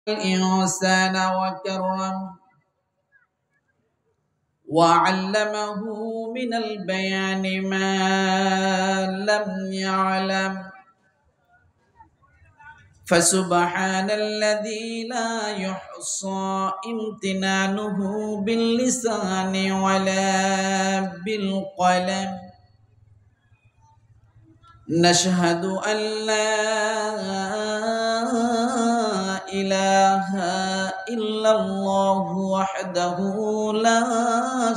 الإنسان وكرم وعلمه من البيان ما لم يعلم فسبحان الذي لا يحصى امتنانه باللسان ولا بالقلم نشهد أن لا إله إلا الله وحده لا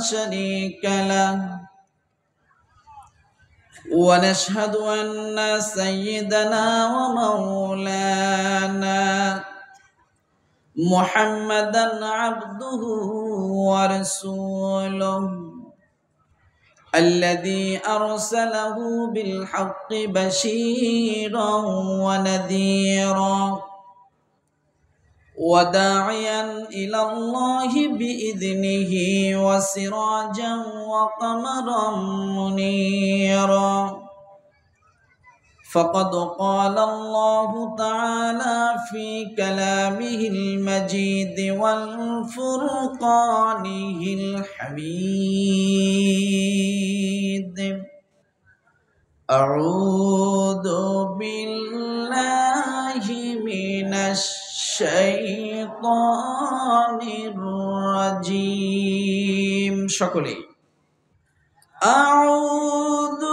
شريك له ونشهد أن سيدنا ومولانا محمدا عبده ورسوله الذي أرسله بالحق بشيرا ونذيرا وداعيا إلى الله بإذنه وسراجا وقمرا منيرا فقد قال الله تعالى في كلامه المجيد والفرقانه الحميد أعوذ بالله من الشيطان الرجيم شكرا أعوذ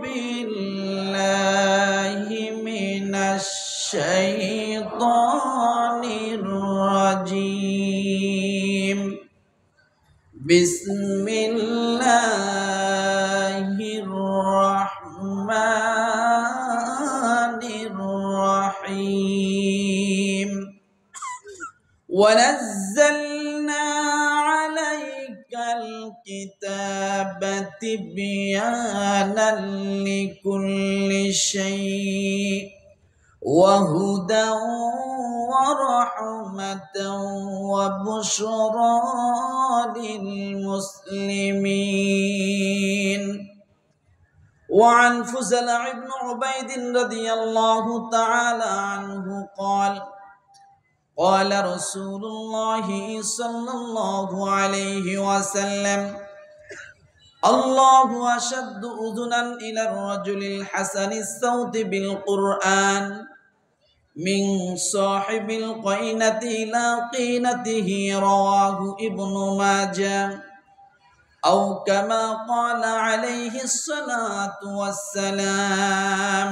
بالله من الشيطان الرجيم بسم الله الرحمن الرحيم ونزلنا عليك الكتاب تبيانا لكل شيء وهدى ورحمة وبشرى للمسلمين وعن فزلع بن عبيد رضي الله تعالى عنه قال قال رسول الله صلى الله عليه وسلم الله أشد أذنا إلى الرجل الحسن الصوت بالقرآن من صاحب القينة إلى قينته رواه ابن ماجه أو كما قال عليه الصلاة والسلام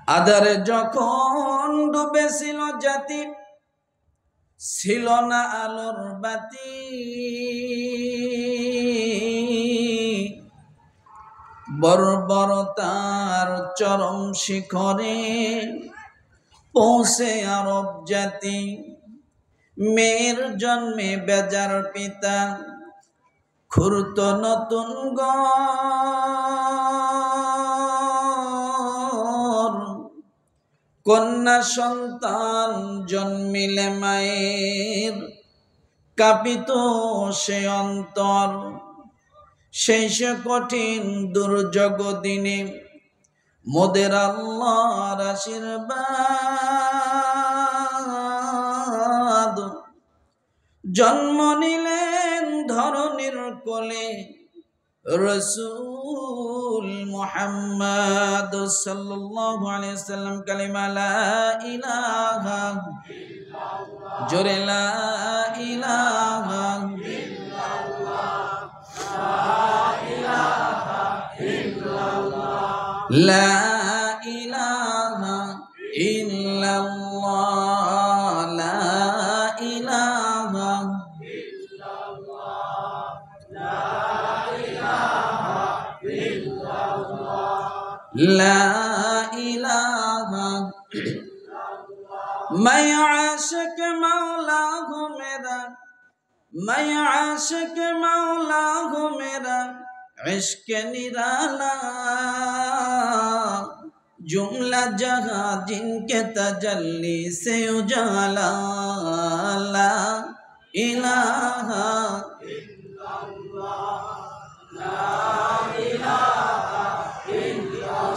আদার যখন ডুবেছিল জাতি ছিল না আলোর বাতি বর্বরতার চরম শিখরে পৌঁছে আরব জাতি মেয়ের জন্মে বেজার পিতা খুরত নতুন কন্যা সন্তান জন্মিলে মায়ের কাঁপিত সে অন্তর সেই সে কঠিন দুর্যোগ দিনে মোদের আল্লাহর আশীর্বাদ জন্ম নিলেন ধরনীর কোলে রসুল মুহাম্মদ সাল্লাল্লাহু আলাইহি সাল্লাম কালিমা লা ইলাহা ইল্লাল্লাহ জোরে লা ইলাহা ইল্লাল্লাহ লা ইলাহা ইল্লাল্লাহ লা ইলাহা لا إله मैं आशिक मौला हूँ मेरा मैं आशिक मौला हूँ मेरा इश्क निराला जुमला जहाँ जिनके तजल्ली से उजाला ला इलाहा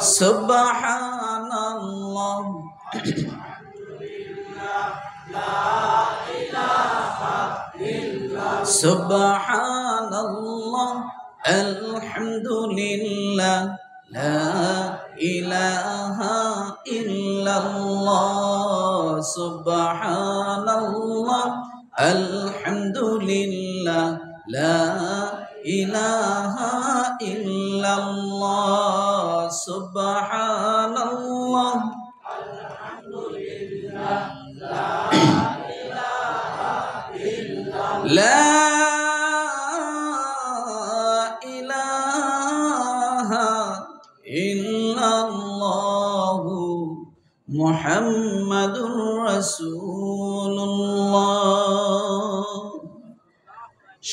सुब्हानल्लाह সুবহানাল্লাহ আলহামদুলিল্লাহ লা ইলাহা ইল্লাল্লাহ সুবহানাল্লাহ আলহামদুলিল্লাহ লা ইলাহা ইল্লাল্লাহ সুবহানাল্লাহ লা ইলাহা ইল্লাল্লাহু মুহাম্মাদুর রাসূলুল্লাহ।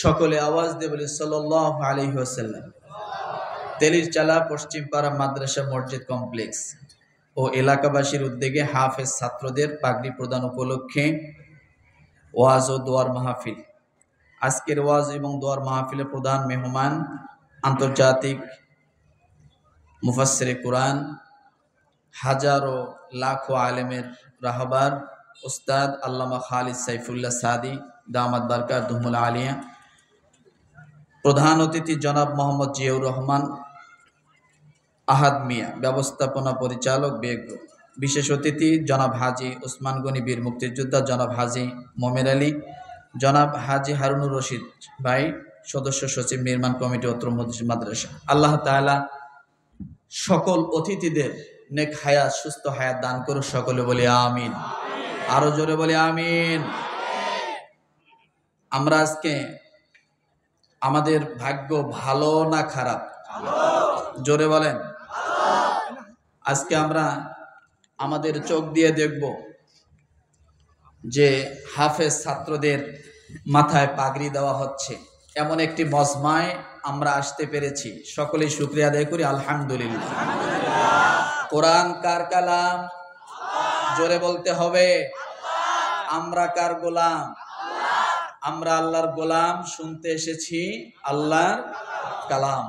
সকলে আওয়াজ দিয়ে বলি সাল্লাল্লাহু আলাইহি ওয়াসাল্লাম। তেলিরচালা পশ্চিমপাড়া মাদ্রাসা মসজিদ কমপ্লেক্স ও এলাকাবাসীর উদ্যোগে হাফেজ ছাত্রদের পাগড়ি প্রদান উপলক্ষে ওয়াজ ও দোয়ার মাহফিল। আজকের ওয়াজ এবং দোয়ার মাহফিলের প্রধান মেহমান আন্তর্জাতিক মুফাসসিরে কুরআন, হাজারো লাখো আলেমের রাহবার উস্তাদ আল্লামা খালিদ সাইফুল্লাহ সাদি দামাত বারকাতুহুল আলিয়া। প্রধান অতিথি জনাব মোহাম্মদ জিয়াউর রহমান আহাদ মিয়া, ব্যবস্থাপনা পরিচালক বেগ। বিশেষ অতিথি জনাব হাজি ওসমান গনি বীর মুক্তিযোদ্ধা, জনাব হাজি মোমের আলী, জনাব হাজি হারুনুর রশিদ ভাই, সদস্য সচিব নির্মাণ কমিটি অত্র মাদ্রাসা। আল্লাহ তাআলা সকল অতিথিদের নেক হায়াত, সুস্থ হায়াত দান করুন। সকলে বলি আমিন। আরো জোরে বলি আমিন। আমরা আজকে আমাদের ভাগ্য ভালো না খারাপ? জোরে বলেন। আজকে আমরা আমাদের চোখ দিয়ে দেখব যে হাফেজ ছাত্রদের মাথায় পাগড়ি দেওয়া হচ্ছে, এমন একটি মজমায় আমরা আসতে পেরেছি। সকলেই শুকরিয়া আদায় করি আলহামদুলিল্লাহ। কোরআন কার কালাম? জোরে বলতে হবে। আমরা কার গোলাম? আমরা আল্লাহর গোলাম, শুনতে এসেছি আল্লাহর কালাম।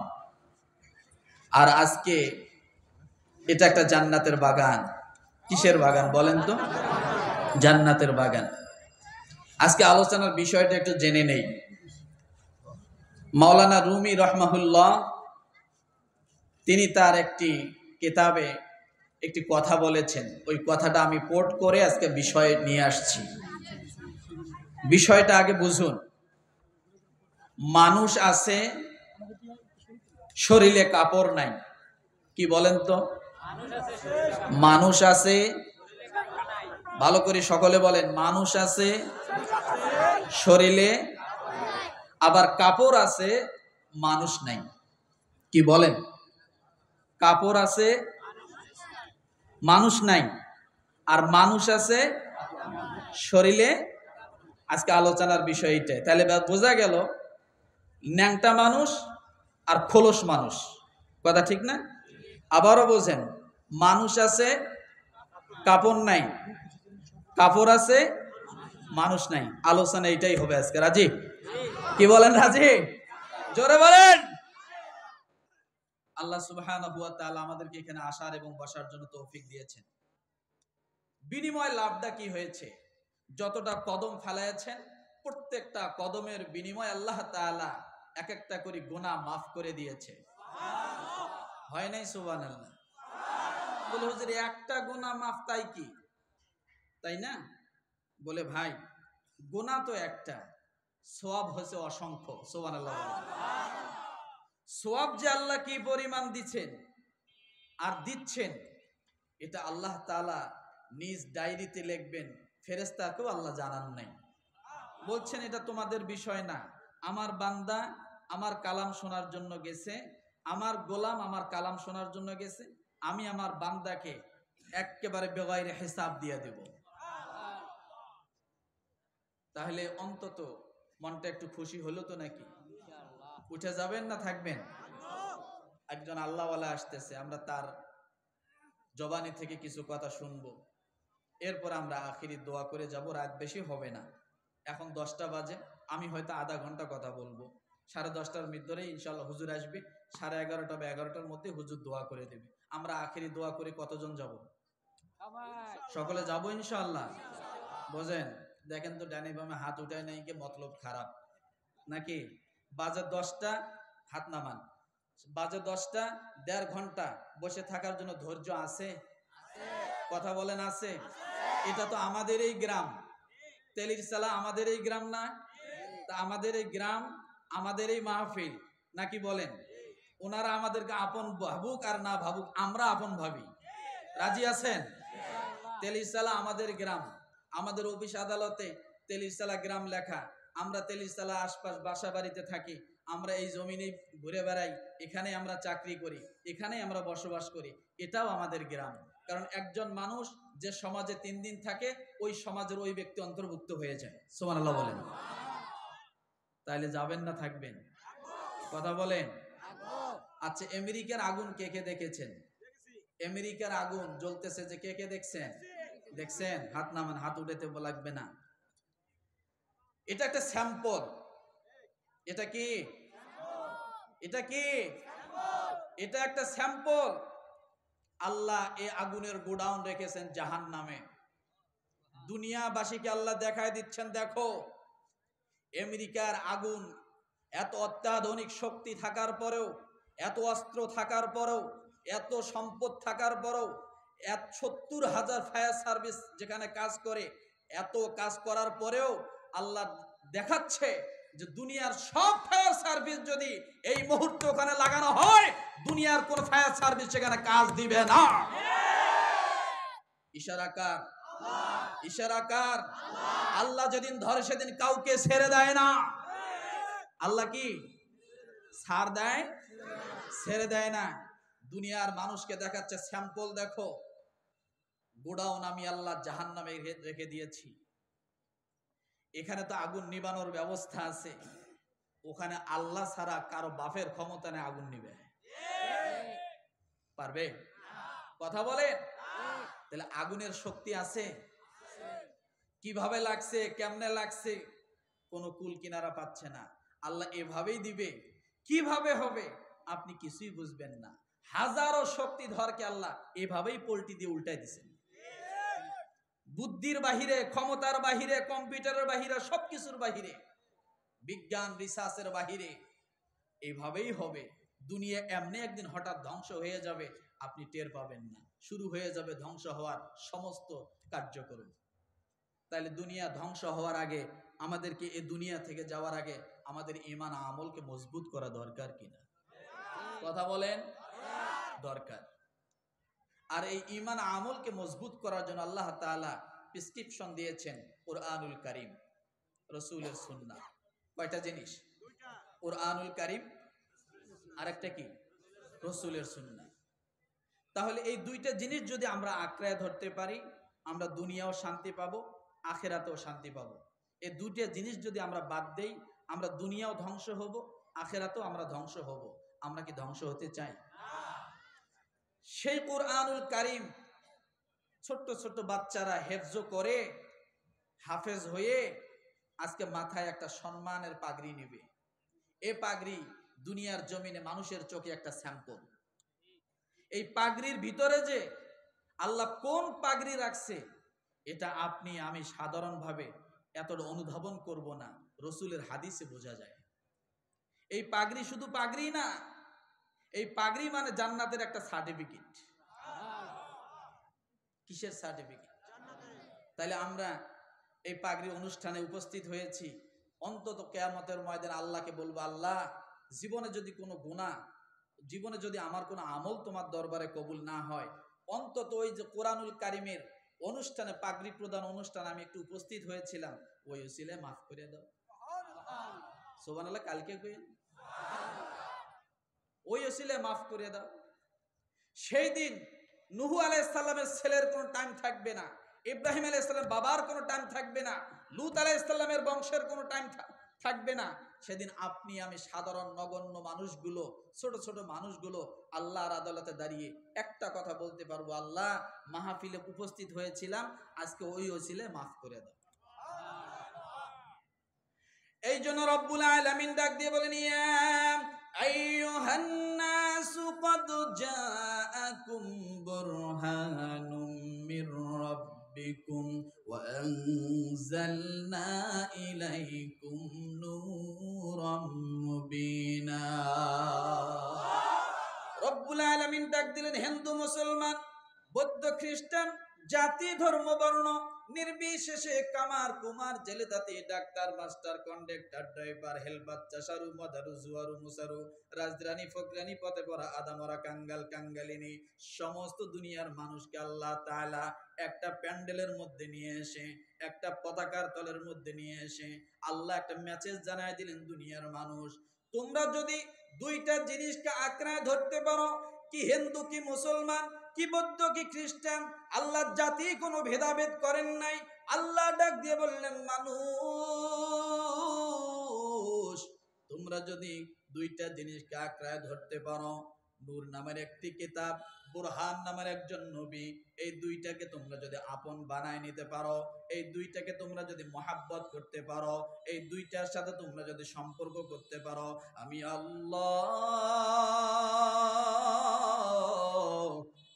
আর আজকে এটা একটা জান্নাতের বাগান। কিসের বাগান বলেন তো? জান্নাতের বাগান। আজকে আলোচনার বিষয়টা একটু জেনে নেই। মাওলানা রুমি রহমাহুল্লাহ তিনি তার একটি কিতাবে একটি কথা বলেছেন, ওই কথাটা আমি কোট করে আজকে বিষয় নিয়ে আসছি। বিষয়টা আগে বুঝুন। মানুষ আছে, শরীরে কাপড় নাই। কি বলেন তো? মানুষ আছে, ভালো করে সকলে বলেন, মানুষ আছে শরীরে, আবার কাপড় আছে, মানুষ নাই। কি বলেন? কাপড় আছে, মানুষ নাই, আর মানুষ আছে শরীরে। আজকে আলোচনার বিষয় এইটাই। তাহলে বোঝা গেল ন্যাংটা মানুষ আর খোলস মানুষ, কথা ঠিক না? আবারও বোঝেন, মানুষ আছে, কাপড় নাই, কাপড় আছে, মানুষ নাই। আলোচনা এইটাই হবে আজকে। রাজি? কি বলেন? রাজি? জোরে বলেন। আল্লাহ সুবহানাহু ওয়া তাআলা আমাদেরকে এখানে আসার এবং বসার জন্য তৌফিক দিয়েছেন। বিনিময় লাভটা কি হয়েছে? যতটা কদম ফেলাইছেন, প্রত্যেকটা কদমের বিনিময় আল্লাহ তাআলা এক একটা করে গুনাহ মাফ করে দিয়েছে। হয় নাই? সুবহানাল্লাহ। বলে হুজুর একটা গুনাহ মাফ, তাই কি? তাই না? বলে ভাই, গুনাহ তো একটা, সওয়াব হচ্ছে অসংখ্য। সুবহানাল্লাহ। সওয়াব যে আল্লাহ কি পরিমাণ দিচ্ছেন আর দিচ্ছেন, এটা আল্লাহ তাআলা নিজ ডায়েরিতে লিখবেন, ফেরেশতাকেও আল্লাহ জানান নাই। বলছেন এটা তোমাদের বিষয় না। আমার বান্দা আমার কালাম শোনার জন্য গেছে, আমার গোলাম আমার কালাম শোনার জন্য গেছে, আমি আমার বান্দাকে একেবারে বেগাইরে হিসাব দিয়ে দেব। তাহলে অন্তত মনটা একটু খুশি হলো তো নাকি? উঠে যাবেন না থাকবেন? একজন আল্লাহওয়ালা আসতেছে, আমরা তার জবানি থেকে কিছু কথা শুনবো, এরপর আমরা আখিরি দোয়া করে যাব। রাত বেশি হবে না, এখন 10টা বাজে, আমি হয়তো আধা ঘন্টা কথা বলবো। 10:30টার ভিতরে ইনশাআল্লাহ হুজুর আসবে। 11:30 বা 11টার মধ্যে হুজুর দোয়া করে দেবে। আমরা আখিরি দোয়া করে কতজন যাব? সকলে যাব ইনশাআল্লাহ। বোঝেন? দেখেন তো ডানে বামে হাত উঠায় নাই, কে মতলব খারাপ নাকি? বাজে 10টা, হাত নামান। বাজে 10টা, 1.5 ঘন্টা বসে থাকার জন্য ধৈর্য আছে? কথা বলেন আছে? এটা তো আমাদের এই গ্রাম, তেলিরসালা আমাদের এই গ্রাম না? তা আমাদের এই গ্রাম, আমাদের এই মাহফিল নাকি বলেন? ওনারা আমাদেরকে আপন ভাবুক আর না ভাবুক, আমরা আপন ভাবি। রাজি আছেন? তেলিরসালা আমাদের গ্রাম, আমাদের অফিস আদালতে তেলিরসালা গ্রাম লেখা। আমরা তেলিরসালা আশপাশ বাসা বাড়িতে থাকি, আমরা এই জমিনে ঘুরে বেড়াই, এখানে আমরা চাকরি করি, এখানেই আমরা বসবাস করি। এটাও আমাদের গ্রাম। কারণ একজন মানুষ যে সমাজে 3 দিন থাকে, ওই সমাজের ওই ব্যক্তি অন্তর্ভুক্ত হয়ে যায়। সুবহানাল্লাহ বলেন। তাইলে যাবেন না থাকবেন? কথা বলেন। আচ্ছা, আমেরিকার আগুন কে কে দেখেছেন? আমেরিকার আগুন জ্বলতেছে যে কে কে দেখছেন? দেখছেন? হাত নামান, হাত উঠাতে লাগবে না। এটা একটা স্যাম্পল। এটা কি? এটা কি? এটা একটা স্যাম্পল। আল্লাহ এই আগুনের গোডাউন রেখেছেন জাহান্নামে। দুনিয়াবাসীকে আল্লাহ দেখায় দিচ্ছেন, দেখো আমেরিকার আগুন এত অত্যাধুনিক শক্তি থাকার পরেও, এত অস্ত্র থাকার পরেও, এত সম্পদ থাকার পরেও, 70,000 ফায়ার সার্ভিস যেখানে কাজ করে, এত কাজ করার পরেও আল্লাহ দেখাচ্ছে যে দুনিয়ার সব ফায়ার সার্ভিস যদি এই মুহূর্তে ওখানে লাগানো হয়, দুনিয়ার কোন ফায়ার সার্ভিস সেখানে কাজ দিবে না। ইশারা কার? ইশারা কার? আল্লাহ যেদিন ধরে সেদিন কাউকে ছেড়ে দেয় না। আল্লাহ কি ছাড় দেয়? ছেড়ে দেয় না। দুনিয়ার মানুষকে দেখাচ্ছে স্যাম্পল, দেখো গোডাউন আমি আল্লাহ জাহান্নামে রেখে দিয়েছি। এখানে তো আগুন নিবানোর ব্যবস্থা আছে, ওখানে আল্লাহ ছাড়া কারো বাপের ক্ষমতা নেই আগুন নিবে। পারবে? কথা বলে। তাহলে আগুনের শক্তি আছে? কিভাবে লাগছে, কেমনে লাগছে, কোনো কুল কিনারা পাচ্ছে না। আল্লাহ এভাবেই দিবে, কিভাবে হবে আপনি কিছুই বুঝবেন না। হাজারো শক্তিধরকে আল্লাহ এভাবেই পল্টি দিয়ে উল্টাই দিছেন। বুদ্ধির বাহিরে, ক্ষমতার বাহিরে, কম্পিউটারের বাহিরে, সবকিছুর বাহিরে, বিজ্ঞান রিসার্চের বাহিরে। এইভাবেই হবে। দুনিয়া এমনি একদিন হঠাৎ ধ্বংস হয়ে যাবে, আপনি টের পাবেন না। শুরু হয়ে যাবে ধ্বংস হওয়ার সমস্ত কার্যক্রম। তাহলে দুনিয়া ধ্বংস হওয়ার আগে, আমাদেরকে এই দুনিয়া থেকে যাওয়ার আগে আমাদের ঈমান আমলকে মজবুত করা দরকার কিনা? কথা বলেন। দরকার। আর এই ঈমান আমলকে মজবুত করার জন্য আল্লাহ তাআলা প্রেসক্রিপশন দিয়েছেন কুরআনুল কারীম, রাসূলের সুন্নাহ। কয়টা জিনিস? কুরআনুল কারীম, আরেকটা কি? রাসূলের সুন্নাহ। তাহলে এই দুইটা জিনিস যদি আমরা আঁকড়ায় ধরতে পারি, আমরা দুনিয়াও শান্তি পাবো, আখেরাতেও শান্তি পাবো। এই দুইটা জিনিস যদি আমরা বাদ দেই, আমরা দুনিয়াও ধ্বংস হব, আখেরাতেও আমরা ধ্বংস হব। আমরা কি ধ্বংস হতে চাই? সেই কুরআনুল কারীম ছোট্ট ছোট্ট বাচ্চারা হেফজ করে, হাফেজ হয়ে আজকে মাথায় একটা সম্মানের পাগড়ি নেবে। এই পাগড়ি দুনিয়ার জমিনে মানুষের চোখে একটা স্যাম্পল। এই পাগড়ির ভিতরে যে আল্লাহ কোন পাগড়ি রাখছে, এটা আপনি আমি সাধারণভাবে এতটা অনুধাবন করব না, রসুলের হাদিসে বোঝা যায়। এই পাগড়ি শুধু পাগড়ি না, এই পাগড়ি মানে জান্নাতের একটা সার্টিফিকেট। কিসের সার্টিফিকেট? তাইলে আমরা এই পাগড়ি অনুষ্ঠানে উপস্থিত হয়েছি, অন্তত কিয়ামতের ময়দানে আল্লাহকে বলবো, আল্লাহ জীবনে যদি কোনো গুনাহ, জীবনে যদি আমার কোনো আমল তোমার দরবারে কবুল না হয়, অন্তত ওই যে কোরআনুল কারীমের অনুষ্ঠানে, পাগড়ি প্রদান অনুষ্ঠানে আমি একটু উপস্থিত হয়েছিলাম, ওই উসিলায় মাফ করে দাও। সুবহানাল্লাহ। কালকে কই ওই উসিলায় মাফ করে দাও। সেই দিন নূহ আলাইহিস সালামের ছেলের কোনো টাইম থাকবে না, ইব্রাহিম আলাইহিস সালাম বাবার কোনো টাইম থাকবে না, লূত আলাইহিস সালামের বংশের কোনো টাইম থাকবে না। সেদিন আপনি আমি সাধারণ নগণ্য মানুষগুলো, ছোট ছোট মানুষগুলো আল্লাহর আদালতে দাঁড়িয়ে একটা কথা বলতে পারবো, আল্লাহ মাহফিলে উপস্থিত হয়েছিলাম, আজকে ওই ওসিলায় মাফ করে দাও। এই জন্য রব্বুল আলামিন ডাক দিয়ে বলেন, ইয়া আইয়ুহান নাসু ক্বাদ জাআকুম বুরহানুম মির ربكم وأنزلنا إليكم نورا مبينا রব্বুল আলামিন ডাক দিলেন হিন্দু মুসলমান বৌদ্ধ খ্রিস্টান জাতি ধর্ম বর্ণ নির্বিশেষে কামার কুমার জেলে তাঁতি doctor master conductor driver helper চাষারু মদারু জুয়ারু মুসারু রাজরানী ফকরানী পথে পড়া আদামরা কাঙ্গাল কাঙ্গালিনী সমস্ত দুনিয়ার মানুষকে আল্লাহ তাআলা একটা প্যান্ডেলের মধ্যে নিয়ে এসে একটা পতাকার তলের মধ্যে নিয়ে এসে আল্লাহ একটা মেসেজ জানায় দিলেন দুনিয়ার মানুষ তোমরা যদি দুইটা জিনিসকে আঁকড়ায় ধরতে পারো কি হিন্দু কি মুসলমান কি বৌদ্ধ কি খ্রিস্টান আল্লাহ জাতি কোনো ভেদাভেদ করেন নাই আল্লাহ ডাক দিয়ে বললেন মানুষ তোমরা যদি দুইটা জিনিসকে আঁকড়ায় ধরতে পারো নূর নামের একটি কিতাব বুরহান নামের একজন নবী এই দুইটাকে তোমরা যদি আপন বানায় নিতে পারো এই দুইটাকে তোমরা যদি মহাব্বত করতে পারো এই দুইটার সাথে তোমরা যদি সম্পর্ক করতে পারো আমি আল্লাহ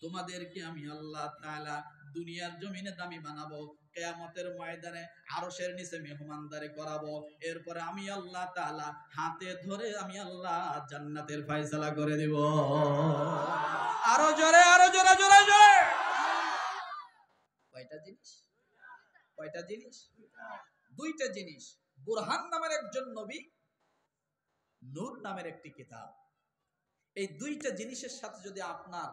তোমাদেরকে আমি আল্লাহ তাআলা দুনিয়ার জমিনে দামি বানাবো কিয়ামতের ময়দানে আরশের নিচে মেহমানদারি করাবো এরপরে আমি আল্লাহ তাআলা হাতে ধরে আমি আল্লাহ জান্নাতের ফয়সালা করে দেব আরো জোরে জোরে কয়টা জিনিস দুইটা জিনিস বুরহান নামের একজন নবী নূর নামের একটি কিতাব এই দুইটা জিনিসের সাথে যদি আপনার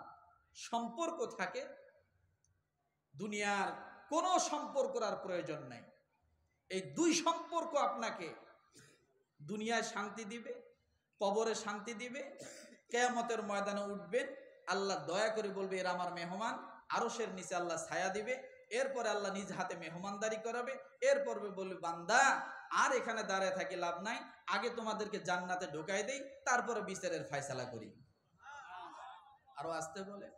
সম্পর্ক থাকে দুনিয়ার কোনো সম্পর্ক আর প্রয়োজন নাই এই দুই সম্পর্ক আপনাকে দুনিয়ায় শান্তি দিবে কবরে শান্তি দিবে কিয়ামতের ময়দানে উঠবেন আল্লাহ দয়া করে বলবে এরা আমার মেহমান আরশের নিচে আল্লাহ ছায়া দিবে এরপরে আল্লাহ নিজ হাতে মেহমানদারি করাবে এরপরে বলবে বান্দা আর এখানে দাঁড়ায় থাকি লাভ নাই আগে তোমাদেরকে জান্নাতে ঢোকাই দেই তারপরে বিচারের ফয়সালা করি আরো আসতে বলে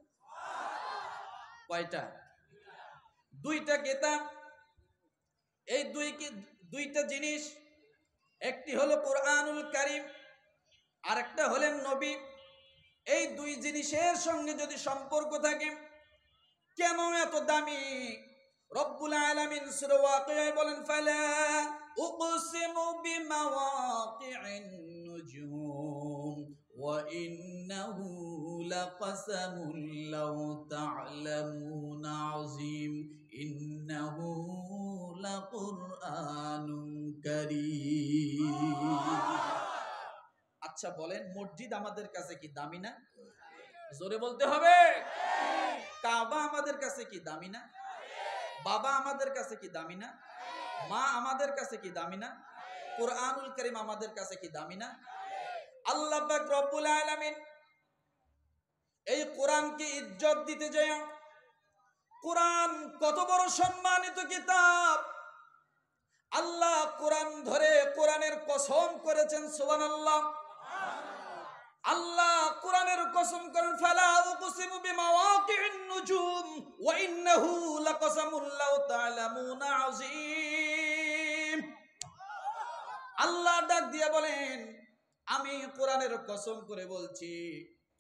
কয়টা দুইটা কিতাব এই দুইটা জিনিস একটি হলো কোরআনুল কারীম আর একটা হলেন নবী এই দুই জিনিসের সঙ্গে যদি সম্পর্ক থাকে কেন এত দামি রব্বুল আলামিন সূরা ওয়াকিয়ায় বলেন ফালা উকসিমু বিমাওয়াকিন নুজুম ওয়া ইন্নাহু লাকাসামুন লাউ তা'লামুনা আযীম ইন্নাহু লাকুরআনুন কারীম আচ্ছা বলেন মসজিদ আমাদের কাছে কি দামি না জোরে বলতে হবে কাবা আমাদের কাছে কি দামি না বাবা আমাদের কাছে কি দামি না মা আমাদের কাছে কি দামি না কোরআনুল কারীম আমাদের কাছে কি দামি না আল্লাহ পাক রব্বুল আলামিন এই কোরআনকে ইজ্জত দিতে যায় কোরআন কত বড় সম্মানিত কিতাব আল্লাহ কোরআন ধরে কোরআনের কসম করেছেন সুবহানাল্লাহ আল্লাহ কোরআনের কসম করেন ফালা উকসিমু বিমাওয়াকিন নুজুম ওয়া ইন্নাহু লাকাসামুন লাউ তা'লামুনা আযীম আল্লাহ ডাক দিয়ে বলেন আমি কোরআনের কসম করে বলছি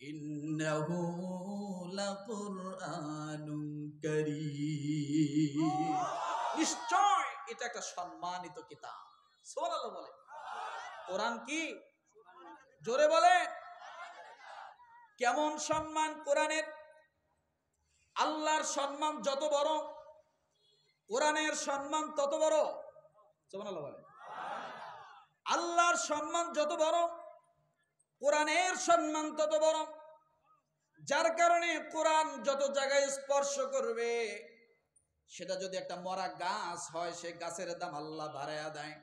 ইন্নাহু লাকুরআনুন কারীম নিশ্চয় এটা একটা সম্মানিত কিতাব সুবহানাল্লাহ বলে কোরআন কি জোরে বলে কেমন সম্মান কোরআনের আল্লাহর সম্মান যত বড় কোরআনের সম্মান তত বড় সুবহানাল্লাহ বলে আল্লাহর সম্মান যত বড় কোরআনের সম্মান তত বড় যার কারণে কোরআন যত জায়গায় স্পর্শ করবে সেটা যদি একটা মরা গাছ হয় সে গাছের দাম আল্লাহ বাড়ায়া দেয়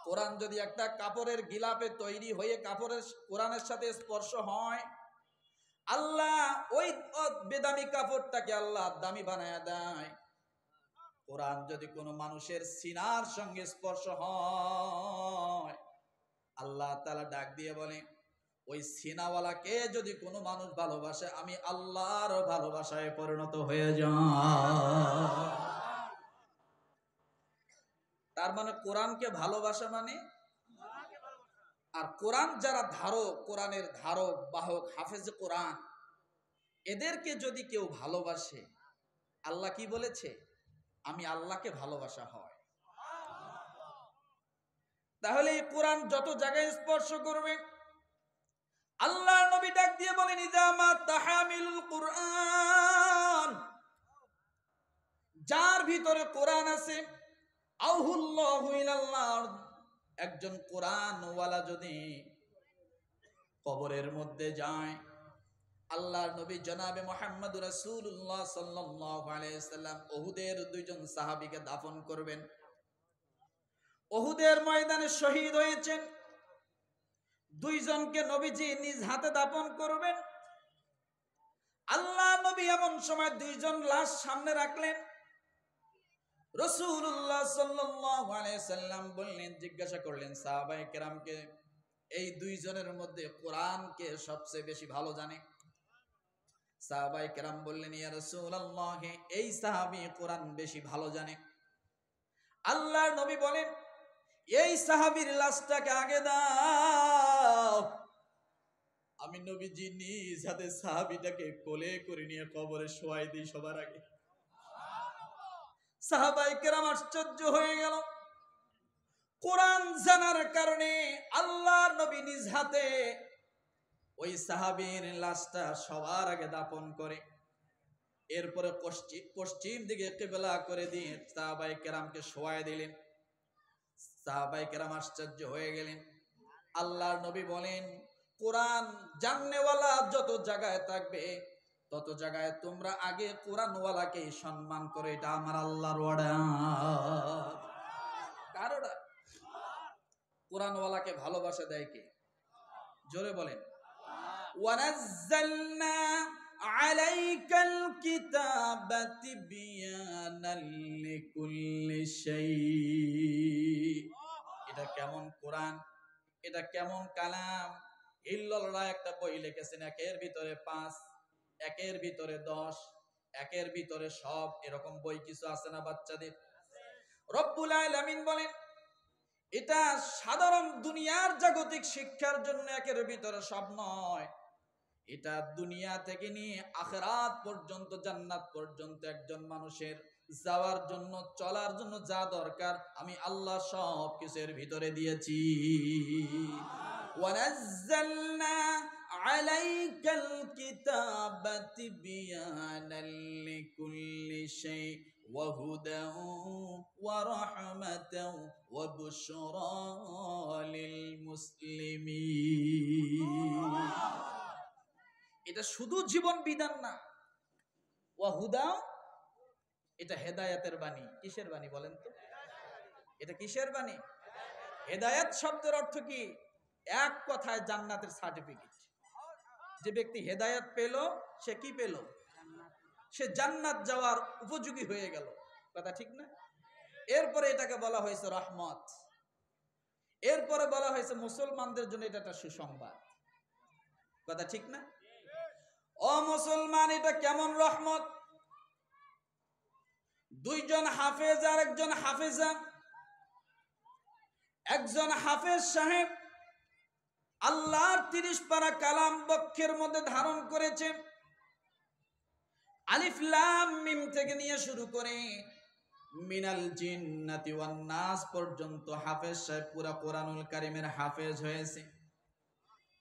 কোরআন যদি একটা কাপড়ের গিলাপে তৈরি হয়ে কাপড়ের কোরআনের সাথে স্পর্শ হয় আল্লাহ ওই বেদামি কাপড়টাকে আল্লাহ দামি বানায়া দেয় কোরআন যদি কোনো মানুষের সিনার সঙ্গে স্পর্শ হয় আল্লাহ তাআলা ডাক দিয়ে বলে ওই সিনাওয়ালাকে যদি কোনো মানুষ ভালোবাসে আমি আল্লাহর ভালোবাসায় পরিণত হয়ে যাই তার মানে কোরআনকে ভালোবাসা মানে আর কোরআন যারা ধারক কোরআনের ধারক বাহক হাফেজ কোরআন এদেরকে যদি কেউ ভালোবাসে আল্লাহ কি বলেছে? আমি আল্লাহকে ভালোবাসা হয়। তাহলে এই কোরআন যত জায়গায় স্পর্শ করবে, আল্লাহর নবী ডাক দিয়ে বলেন, ইযা মা তাহামিলুল কুরআন, যার ভিতরে কোরআন আছে, আউহুল্লাহু ইলাল্লাহ, একজন কোরআনওয়ালা যদি কবরের মধ্যে যায়, আল্লাহর নবী জনাবে মুহাম্মদ রাসূলুল্লাহ সাল্লাল্লাহু আলাইহি সাল্লাম উহুদের দুইজন সাহাবীকে দাফন করবেন। উহুদের ময়দানে শহীদ হয়েছেন দুইজনকে নবীজি নিজ হাতে দাফন করবেন। আল্লাহ নবী এমন সময় দুইজন লাশ সামনে রাখলেন। রাসূলুল্লাহ সাল্লাল্লাহু আলাইহি সাল্লাম বললেন, জিজ্ঞাসা করলেন সাহাবায়ে কেরামকে, এই দুইজনের মধ্যে কোরআনকে সবচেয়ে বেশি ভালো জানে? সাহাবায়ে কেরাম বললেন, ইয়া রাসূলুল্লাহ, এই সাহাবী কোরআন বেশি ভালো জানে। আল্লাহর নবী বলেন, এই সাহাবীর লাশটাকে আগে দাও। আমি নবীজি নিজ হাতে সাহাবীটাকে কোলে করে নিয়ে কবরে শোয়াই দিই সবার আগে। সাহাবায়ে কেরাম আশ্চর্য হয়ে গেল। কোরআন জানার কারণে আল্লাহর নবী নিজ হাতে ওই সাহাবীর লাশটা সবার আগে দাফন করে, এরপরে পশ্চিম দিকে কিবলা করে দিয়ে সাহাবায়ে কেরামকে শোয়াই দিলেন। সাহাবায়ে কেরাম আশ্চর্য হয়ে গেলেন। আল্লাহর নবী বলেন, কোরআন জাননেওয়ালা যত জায়গায় থাকবে তত জায়গায় তোমরা আগে কোরআনওয়ালাকে সম্মান করো। এটা আমার আল্লাহর অর্ডার। কার অর্ডার? কোরআনওয়ালাকে ভালোবাসা দেয় কে? জোরে বলেন। ওয়ানাজ্জালনা আলাইকাল কিতাবা তিবয়ানাল লিকুল্লি শাই। এটা কেমন কোরআন, এটা কেমন কালাম! ইল্লাল্লাহ একটা বই লিখেছেন, একের ভিতরে 5, একের ভিতরে 10, একের ভিতরে সব, এরকম বই কিছু আছে না বাচ্চাদের? রব্বুল আলামিন বলেন, এটা সাধারণ দুনিয়ার জাগতিক শিক্ষার জন্য একের ভিতরে সব নয়, এটা দুনিয়া থেকে নিয়ে আখিরাত পর্যন্ত, জান্নাত পর্যন্ত একজন মানুষের যাওয়ার জন্য, চলার জন্য যা দরকার আমি আল্লাহ সব কিছুর ভিতরে দিয়েছি। ওয়ানাজ্জালনা আলাইকাল কিতাবা তিবয়ানাল লিকুল্লি শাই ওয়া হুদাও ওয়া রাহমাতাও ওয়া বুশরা লিল মুসলিমিন। এটা শুধু জীবন বিধান না, ওয়া হুদাও, এটা হেদায়েতের বাণী। কিসের বাণী বলেন তো? এটা কিসের বাণী? হেদায়েত শব্দের অর্থ কি? এক কথায় জান্নাতের সার্টিফিকেট। যে ব্যক্তি হেদায়েত পেল, সে কি পেল? সে জান্নাত যাওয়ার উপযোগী হয়ে গেল। কথা ঠিক না? এরপরে এটাকে বলা হয়েছে রহমত। এরপরে বলা হয়েছে মুসলমানদের জন্য এটা একটা সুসংবাদ। কথা ঠিক না? ও মুসলমান, এটা কেমন রহমত! দুইজন হাফেজ আর একজন হাফেজা। একজন হাফেজ সাহেব আল্লাহর 30 পারা কালাম বক্ষের মধ্যে ধারণ করেছে। আলিফ লাম মিম থেকে নিয়ে শুরু করে মিনাল জিন্নাতি ওয়ান নাস পর্যন্ত হাফেজ সাহেব পুরা কোরআনুল কারীমের হাফেজ হয়েছে।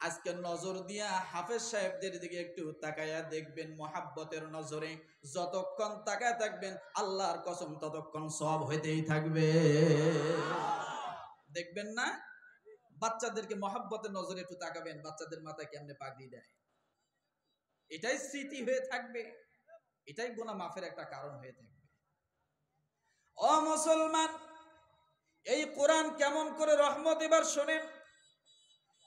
আজকে নজর দিয়া হাফেজ সাহেবদের দিকে একটু তাকায়া দেখবেন, মোহাব্বতের নজরে যতক্ষণ তাকায় থাকবেন আল্লাহর কসম ততক্ষণ সওয়াব হইতেই থাকবে। দেখবেন না? বাচ্চাদেরকে মোহাব্বতের নজরে একটু তাকাবেন, বাচ্চাদের মাথায় কেমনে পাগড়ি দেয়, এটাই স্মৃতি হয়ে থাকবে, এটাই গুনাহ মাফের একটা কারণ হয়ে থাকবে। ও মুসলমান, এই কোরআন কেমন করে রহমত এবার শোনেন।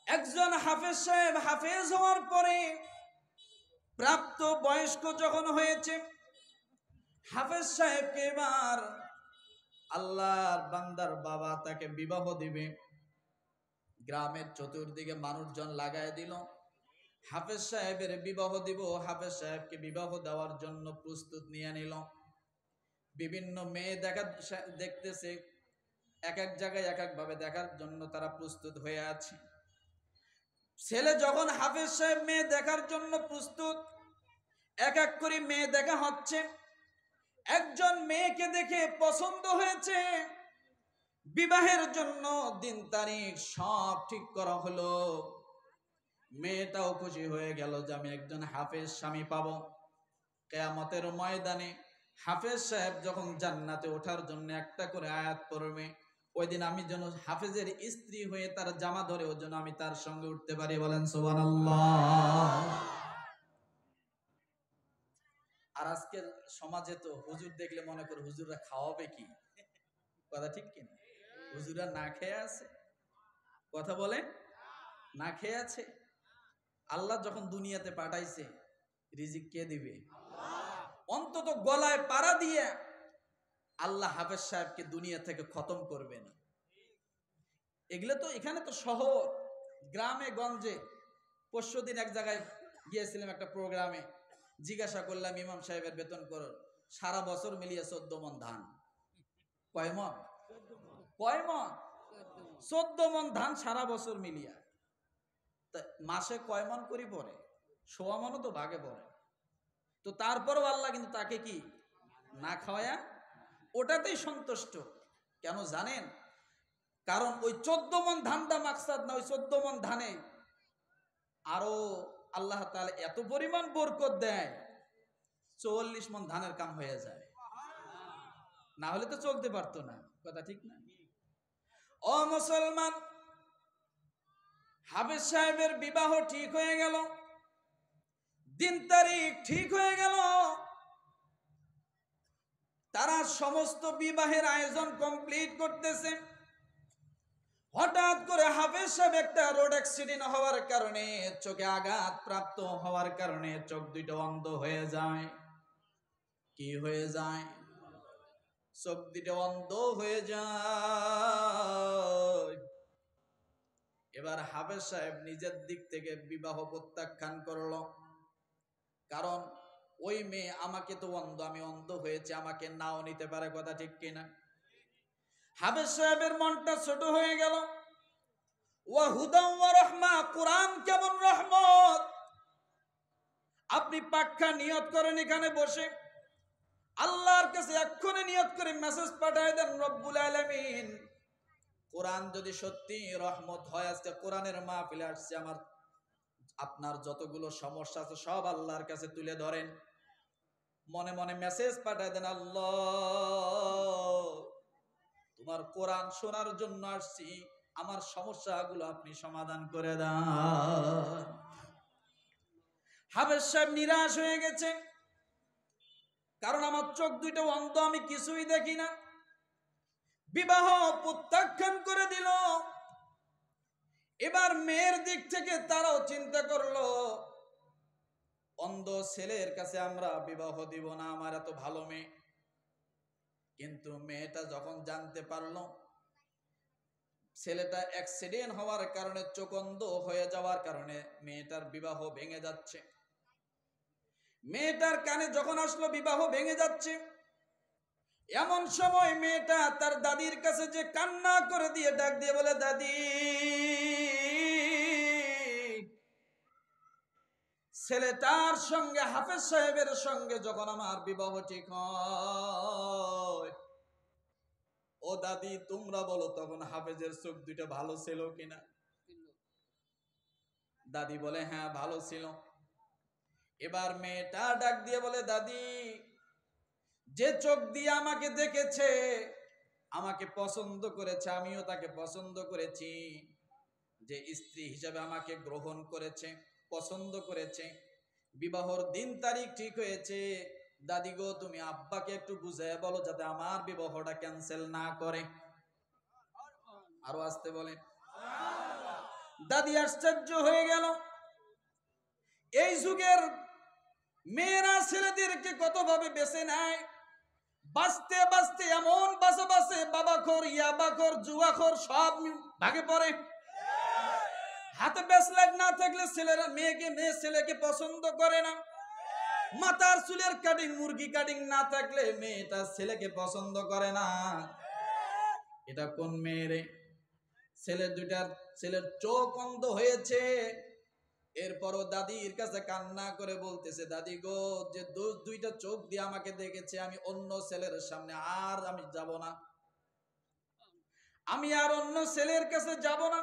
একজন হাফেজ সাহেব হাফেজ হওয়ার পরে প্রাপ্ত বয়স্ক যখন হয়েছে, হাফেজ সাহেবকে এবার আল্লাহর বান্দার বাবা তাকে বিবাহ দিবে। গ্রামের চতুর্দিকে মানুষজন লাগায় দিল, হাফেজ সাহেবের বিবাহ দিব। হাফেজ সাহেবকে বিবাহ দেওয়ার জন্য প্রস্তুত নিয়ে নিল। বিভিন্ন মেয়ে দেখতেছে, এক এক জায়গায় এক এক ভাবে দেখার জন্য তারা প্রস্তুত হয়ে আছে। ছেলে যখন হাফেজ সাহেব মেয়ে দেখার জন্য প্রস্তুত, এক এক করে মেয়ে দেখা হচ্ছে। একজন মেয়েকে দেখে পছন্দ হয়েছে, বিবাহের জন্য দিন তারিখ সব ঠিক করা হলো। মেয়েটাও খুশি হয়ে গেল যে আমি একজন হাফেজ স্বামী পাবো। কিয়ামতের ময়দানে হাফেজ সাহেব যখন জান্নাতে ওঠার জন্য একটা করে আয়াত পড়বে, ওই দিন আমি যেন হাফেজের স্ত্রী হয়ে তার জামা ধরে ওই জন্য আমি তার সঙ্গে উঠতে পারি। বলেন সুবহানাল্লাহ। আর আজকের সমাজে তো হুজুর দেখলে মনে করে হুজুররা খাওয়াবে কি, কথা ঠিক কিনা? হুজুররা না খেয়ে আছে, কথা বলে না খেয়ে আছে। আল্লাহ যখন দুনিয়াতে পাঠাইছে রিজিক কে দিবে? অন্তত গলায় পাড়া দিয়ে আল্লাহ হাফেজ সাহেবকে দুনিয়া থেকে খতম করবে না। এগুলো তো এখানে তো শহর, গ্রামে গঞ্জে। পরশুদিন এক জায়গায় গিয়েছিলাম একটা প্রোগ্রামে, জিজ্ঞাসা করলাম ইমাম সাহেবের বেতন করো, সারা বছর মিলিয়ে 14 মণ ধান। কয় মণ? কয় মণ? 14 মণ ধান সারা বছর মিলিয়া। মাসে কয় মণ করি পড়ে? 16 মণও তো ভাগে পড়ে। তো তারপরও আল্লাহ কিন্তু তাকে কি না খাওয়ায়া ওটাতেই সন্তুষ্ট। কেন জানেন? কারণ ওই 14 মণ ধানটা মাকসাদ না, ওই 14 মণ ধানে আরো আল্লাহ তাআলা এত পরিমাণ বরকত দেয়, 44 মণ ধানের কাম হয়ে যায়। না হলে তো চলতে পারতো না, কথা ঠিক না? ও মুসলমান, হাফেজ সাহেবের বিবাহ ঠিক হয়ে গেল, দিন তারিখ ঠিক হয়ে গেল, তারা সমস্ত বিবাহের আয়োজন কমপ্লিট করতেছে। হঠাৎ করে হাফেজ সাহেব একটা রোড অ্যাক্সিডেন্ট হওয়ার কারণে, চোখে আঘাত প্রাপ্ত হওয়ার কারণে চোখ দুটো অন্ধ হয়ে যায়। কি হয়ে যায়? চোখ দুটো অন্ধ হয়ে যায়। এবার হাফেজ সাহেব নিজের দিক থেকে বিবাহ প্রত্যাখ্যান করলো, কারণ ওই মেয়ে আমাকে তো অন্ধ, আমি অন্ধ হয়েছে, আমাকে নাও নিতে পারে, কথা ঠিক কিনা? হাফেজ সাহেবের মনটা ছোট হয়ে গেল। ওয়া হুদাম ওয়া রাহমা, কোরআন কেমন রহমত! আপনি পাক্কা নিয়ত করেন এখানে বসে, আল্লাহর কাছে এক্ষুনি নিয়ত করে মেসেজ পাঠায় দেন, রব্বুল আলামিন কোরআন যদি সত্যি রহমত হয়, আজকে কোরআনের মাহফিলে আসছে, আমার আপনার যতগুলো সমস্যা আছে সব আল্লাহর কাছে তুলে ধরেন। মনে মনে মেসেজ পাঠায় দেন, আল্লাহ তোমার কোরআন শোনার জন্য আসছি, আমার সমস্যাগুলো আপনি সমাধান করে দেন। হাফেজ সাহেব নিরাশ হয়ে গেছে, কারণ আমার চোখ দুইটা অন্ধ, আমি কিছুই দেখি না। বিবাহ প্রত্যাখ্যান করে দিল। এবার মেয়ের দিক থেকে তারাও চিন্তা করলো, অন্ধ ছেলের কাছে আমরা বিবাহ দিব না, আমার এত ভালো মেয়ে। কিন্তু মেয়েটা যখন জানতে পারলো ছেলেটা অ্যাক্সিডেন্ট হওয়ার কারণে চোখ অন্ধ হয়ে যাওয়ার কারণে মেয়েটার বিবাহ ভেঙে যাচ্ছে, মেয়েটার কানে যখন আসলো বিবাহ ভেঙে যাচ্ছে, এমন সময় মেয়েটা তার দাদির কাছে যে কান্না করে দিয়ে ডাক দিয়ে বলে, দাদি ছেলেটার সঙ্গে হাফেজ সাহেবের সঙ্গে যখন আমার বিবাহ ঠিক হয়, ও দাদি তোমরা বলো তখন হাফেজের চোখ দুইটা ভালো ছিল কিনা? দাদি বলে হ্যাঁ ভালো ছিল। এবার মেয়েটা ডাক দিয়ে বলে, দাদি যে চোখ দিয়ে আমাকে দেখেছে, আমাকে পছন্দ করেছে, আমিও তাকে পছন্দ করেছি, যে স্ত্রী হিসেবে আমাকে গ্রহণ করেছে, পছন্দ করেছে, বিবাহর দিন তারিখ ঠিক হয়েছে, দাদি গো তুমি আব্বাকে একটু বুঝায় বলো যাতে আমার বিবাহটা ক্যান্সেল না করে। আরো আসতে বলে। দাদি আশ্চর্য হয়ে গেল, এই যুগের মেয়েরা ছেলেদেরকে কতভাবে বেছে নেয়, বাঁচতে বাঁচতে এমন বাঁচে বাঁচে বাবাখোর, ইয়াবাখোর, জুয়াখোর সব ভাগে পড়ে। হাতে ব্রেসলেট না থাকলে ছেলেরা মেয়ে ছেলেকে পছন্দ করে না, মাথার চুলের কাটিং মুরগি কাটিং না থাকলে মেয়েটা ছেলেকে পছন্দ করে না। এটা কোন মেয়ে রে? ছেলের চোখ অন্ধ হয়েছে, এরপরও দাদির কাছে কান্না করে বলতেছে, দাদি গো, যে দুইটা চোখ দিয়ে আমাকে দেখেছে, আমি অন্য ছেলের সামনে আর আমি যাব না, আমি আর অন্য ছেলের কাছে যাব না।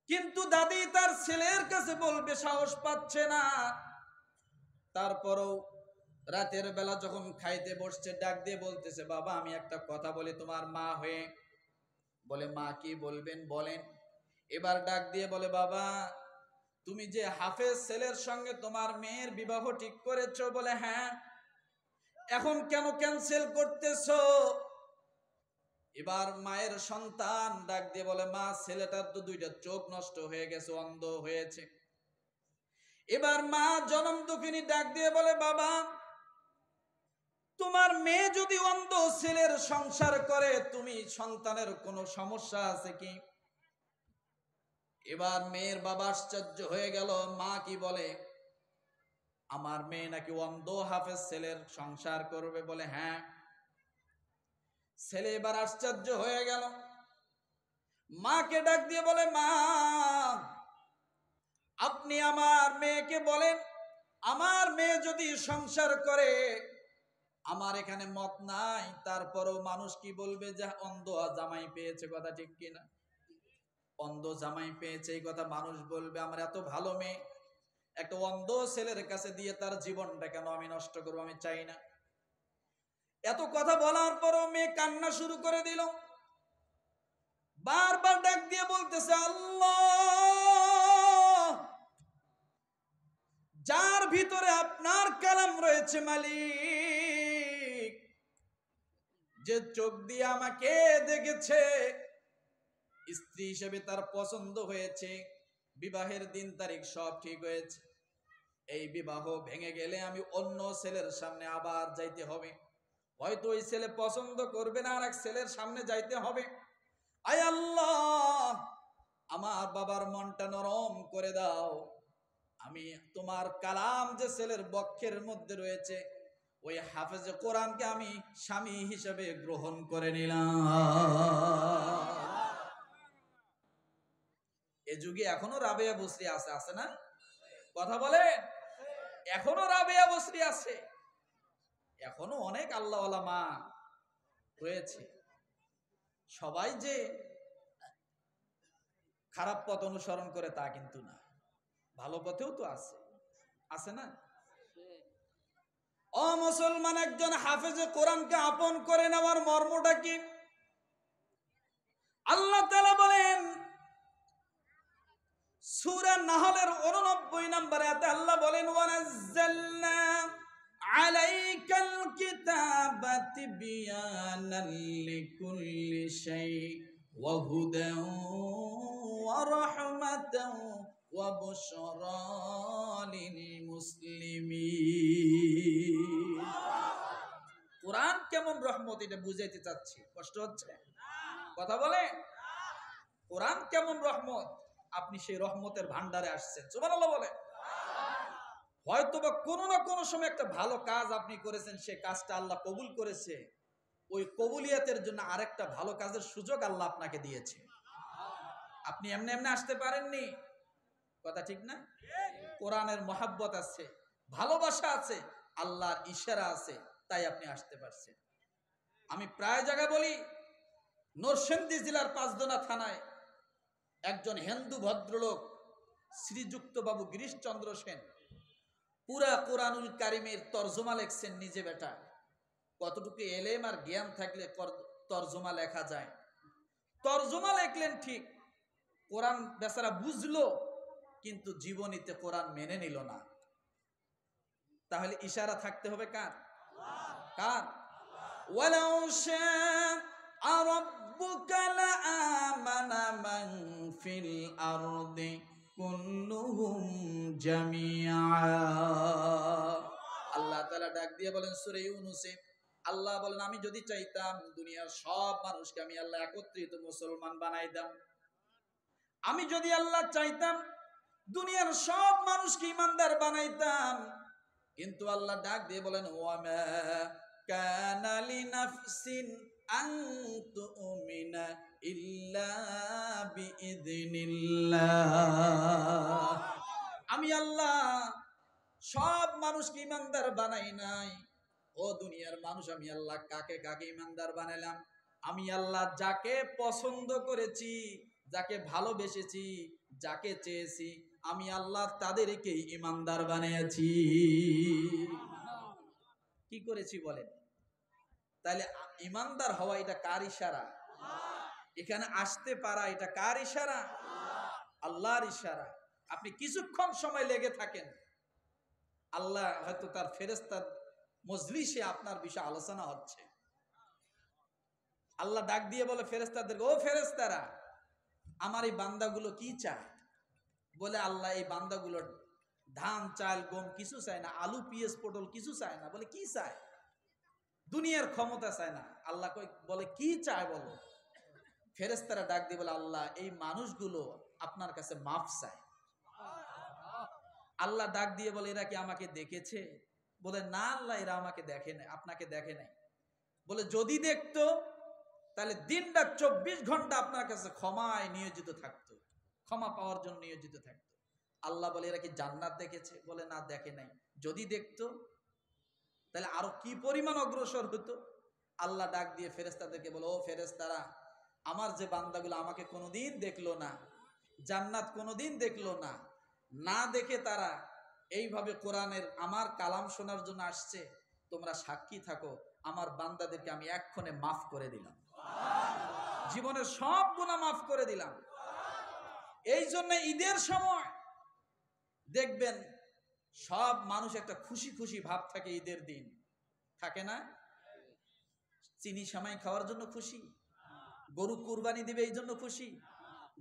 কিন্তু দাদি তার ছেলের কাছে বলবে সাহস পাচ্ছে না। তারপরও রাতের বেলা যখন খাইতে বসছে, ডাক দিয়ে বলতেছে, বাবা আমি একটা কথা বলি তোমার মা হয়ে। বলে, মা কি বলবেন বলেন। এবার ডাক দিয়ে বলে, বাবা তুমি যে হাফেজ ছেলের সঙ্গে তোমার মেয়ের বিবাহ ঠিক করেছো। বলে, হ্যাঁ। এখন কেন ক্যান্সেল করতেছো? এবার মায়ের সন্তান ডাক দিয়ে বলে, মা ছেলেটার তো দুইটা চোখ নষ্ট হয়ে গেছে, অন্ধ হয়েছে। এবার মা জনম দুঃখিনী ডাক দিয়ে বলে, বাবা তোমার মেয়ে যদি অন্ধ ছেলের সংসার করে, তুমি সন্তানের কোনো সমস্যা আছে কি? এবার মেয়ের বাবা আশ্চর্য হয়ে গেল, মা কি বলে, আমার মেয়ে নাকি অন্ধ হাফেজ ছেলের সংসার করবে? বলে, হ্যাঁ। ছেলে এবার আশ্চর্য হয়ে গেল, মাকে ডাক দিয়ে বলে, মা আপনি আমার মেয়েকে বলেন, আমার মেয়ে যদি সংসার করে, আমার এখানে মত নাই, তারপরেও মানুষ কি বলবে যে অন্ধ জামাই পেয়েছে, কথা ঠিক কিনা? অন্ধ জামাই পেয়েছে এই কথা মানুষ বলবে। আমার এত ভালো মেয়ে, একটা অন্ধ ছেলের কাছে দিয়ে তার জীবনটা কেন আমি নষ্ট করবো? আমি চাই না। এত কথা বলার পরও মেয়ে কান্না শুরু করে দিল, বারবার ডাক দিয়ে বলতেছে, আল্লাহ যার ভিতরে আপনার কালাম রয়েছে মালিক, যে চোখ দিয়ে আমাকে দেখেছে, স্ত্রী হিসেবে তার পছন্দ হয়েছে, বিবাহের দিন তারিখ সব ঠিক হয়েছে, এই বিবাহ ভেঙে গেলে আমি অন্য ছেলের সামনে আবার যাইতে হবে, হয়তো ওই ছেলে পছন্দ করবে না, আর এক ছেলের সামনে যাইতে হবে। আয় আল্লাহ আমার বাবার মনটা নরম করে দাও, আমি তোমার কালাম যে ছেলের বক্ষের মধ্যে রয়েছে, ওই হাফেজে কোরআনকে আমি স্বামী হিসেবে গ্রহণ করে নিলাম। এ যুগে এখনো রাবেয়া বসরি আছে, আছে না? কথা বলে, এখনো রাবেয়া বসরি আছে, এখনো অনেক আল্লাহওয়ালা মা রয়েছে। সবাই যে খারাপ পথ অনুসরণ করে তা কিন্তু না, ভালো পথেও তো আছে, আছে না? ও মুসলমান, একজন হাফেজে কোরআনকে আপন করে নেওয়ার মর্মটা কি? আল্লাহ তাআলা বলেন সূরা নাহলের 89 নম্বর আয়াতে, আল্লাহ বলেন, ওয়ানাজ্জালনা আলাইকাল কিতাবা তিবয়ানাল লিকুল্লি শাই ওয়া হুদান ওয়া রাহমাতান ওয়া বুশরা লিল মুসলিমিন। কোরআন কেমন রহমত, এটা বুঝাইতে চাচ্ছি, কষ্ট হচ্ছে? কথা বলে, কোরআন কেমন রহমত, আপনি সেই রহমতের ভান্ডারে আসছেন, সুবহানাল্লাহ বলে। হয়তোবা কোনো না কোনো সময় একটা ভালো কাজ আপনি করেছেন, সেই কাজটা আল্লাহ কবুল করেছে, ওই কবুলিয়াতের জন্য আরেকটা ভালো কাজের সুযোগ আল্লাহ আপনাকে দিয়েছে, আপনি এমনি এমনি আসতে পারেননি, কথা ঠিক না? কোরআনের মহাব্বত আছে, ভালোবাসা আছে, আল্লাহর ইশারা আছে, তাই আপনি আসতে পারছেন। আমি প্রায় জায়গায় বলি, নরসিংদী জেলার পাঁচদোনা থানায় একজন হিন্দু ভদ্রলোক শ্রীযুক্ত বাবু গিরিশচন্দ্র সেন পুরা কোরআনুল কারিমের তরজমা লেখছেন নিজে বেটা। কতটুকু এলেম আর জ্ঞান থাকলে তরজমা লেখা যায়। তরজমা লেখলেন ঠিক, কোরআন বেচারা বুঝলো, কিন্তু জীবনীতে কোরআন মেনে নিল না। তাহলে ইশারা থাকতে হবে কার? কার? ওয়ালাউ শাআ রাব্বুকা লাআমানা মান ফিল আরদি কুল্লুহুম জামিআ। আল্লাহ তাআলা ডাক দিয়ে বলেন সূরা ইউনূসে, আল্লাহ বলেন আমি যদি চাইতাম দুনিয়ার সব মানুষকে আমি আল্লাহ একত্রিত মুসলমান বানাইতাম। আমি যদি আল্লাহ চাইতাম দুনিয়ার সব মানুষকে ঈমানদার বানাইতাম, কিন্তু আল্লাহ ডাক দিয়ে বলেন ওয়ামা কানা লিনাফসিন আন তুমিনা ইল্লা বিইذনিল্লাহ। আমি আল্লাহ সব মানুষকে ইমানদার বানাই নাই। ও দুনিয়ার মানুষ, আমি আল্লাহ কাকে কাকে ইমানদার বানালাম? আমি আল্লাহ যাকে পছন্দ করেছি, যাকে ভালোবেসেছি, যাকে চেয়েছি, আমি আল্লাহ তাদেরকে ইমানদার বানিয়েছি। কি করেছি বলেন? তাহলে ইমানদার হওয়া এটা কার ইশারা? এখানে আসতে পারা এটা কার ইশারা? আল্লাহর ইশারা। আপনি কিছুক্ষণ সময় লেগে থাকেন, আল্লাহ হয়তো তার ফেরেশতার মজলিসে আপনার বিষয়ে আলোচনা হচ্ছে, আল্লাহ ডাক দিয়ে বলে ফেরেশতাদেরকে, ও ফেরেশতারা, আমার এই বান্দাগুলো কি চায়? বলে আল্লাহ এই বান্দাগুলো ধান চাল গম কিছু চায় না, আলু পেঁয়াজ পটল কিছু চায় না। বলে কি চায়? দুনিয়ার ক্ষমতা চায় না। আল্লাহ বলে কি চায় বলো? ফেরেশতারা ডাক দিয়ে বলে, আল্লাহ এই মানুষগুলো আপনার কাছে মাফ চায়। আল্লাহ ডাক দিয়ে বলে, এরা কি আমাকে দেখেছে? বলে না আল্লাহ, এরা আমাকে দেখে নাই, আপনাকে দেখে নাই। বলে যদি দেখতো তাহলে দিনটা 24 ঘন্টা আপনার কাছে ক্ষমায় নিয়োজিত থাকতো, ক্ষমা পাওয়ার জন্য নিয়োজিত থাকতো। আল্লাহ বলে এরা কি জান্নাত দেখেছে? বলে না দেখে নাই। যদি দেখতো তাহলে আরো কি পরিমাণ অগ্রসর হতো। আল্লাহ ডাক দিয়ে ফেরেশতাদেরকে বলে, ও ফেরেশতারা, আমার যে বান্দাগুলো আমাকে কোনোদিন দেখলো না, জান্নাত কোনোদিন দেখলো না, না দেখে তারা এইভাবে কোরআনের আমার কালাম শোনার জন্য আসছে, তোমরা সাক্ষী থাকো, আমার বান্দাদেরকে আমি এক্ষণে মাফ করে দিলাম, জীবনের সব গুনাহ মাফ করে দিলাম। এই জন্য ঈদের সময় দেখবেন সব মানুষ একটা খুশি খুশি ভাব থাকে। ঈদের দিন থাকে না? চিনি সেমাই খাওয়ার জন্য খুশি, গরু কুরবানি দিবে এই জন্য খুশি,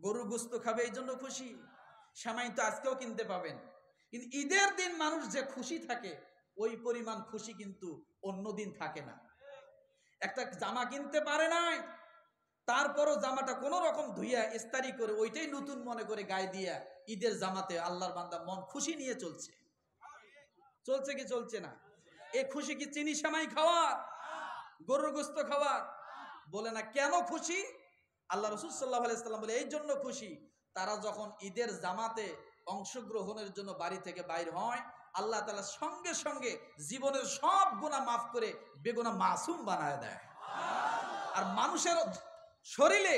গরুর গোস্ত খাবে এই জন্য খুশি। সেমাই তো আজকেও কিনতে পাবেন, কিন্তু ঈদের দিন মানুষ যে খুশি থাকে ওই পরিমাণ খুশি কিন্তু অন্য দিন থাকে না। একটা জামা কিনতে পারে নাই, তারপরও জামাটা কোনো রকম ধুইয়া ইস্তারি করে ওইটাই নতুন মনে করে গায়ে দিয়া ঈদের জামাতে আল্লাহর বান্দা মন খুশি নিয়ে চলছে। চলছে কি চলছে না? এই খুশি কি চিনি সেমাই খাওয়ার, গরুর গোস্ত খাওয়ার? বলে না। কেন খুশি? আল্লাহ রাসূল সাল্লাল্লাহু আলাইহি ওয়াসাল্লাম বলে এই জন্য খুশি, তারা যখন ঈদের জামাতে অংশগ্রহণের জন্য বাড়ি থেকে বাইর হয়, আল্লাহ তাআলা সঙ্গে সঙ্গে জীবনের সব গুনাহ মাফ করে বেগুনাহ মাসুম বানায় দেয়। আর মানুষের শরীরে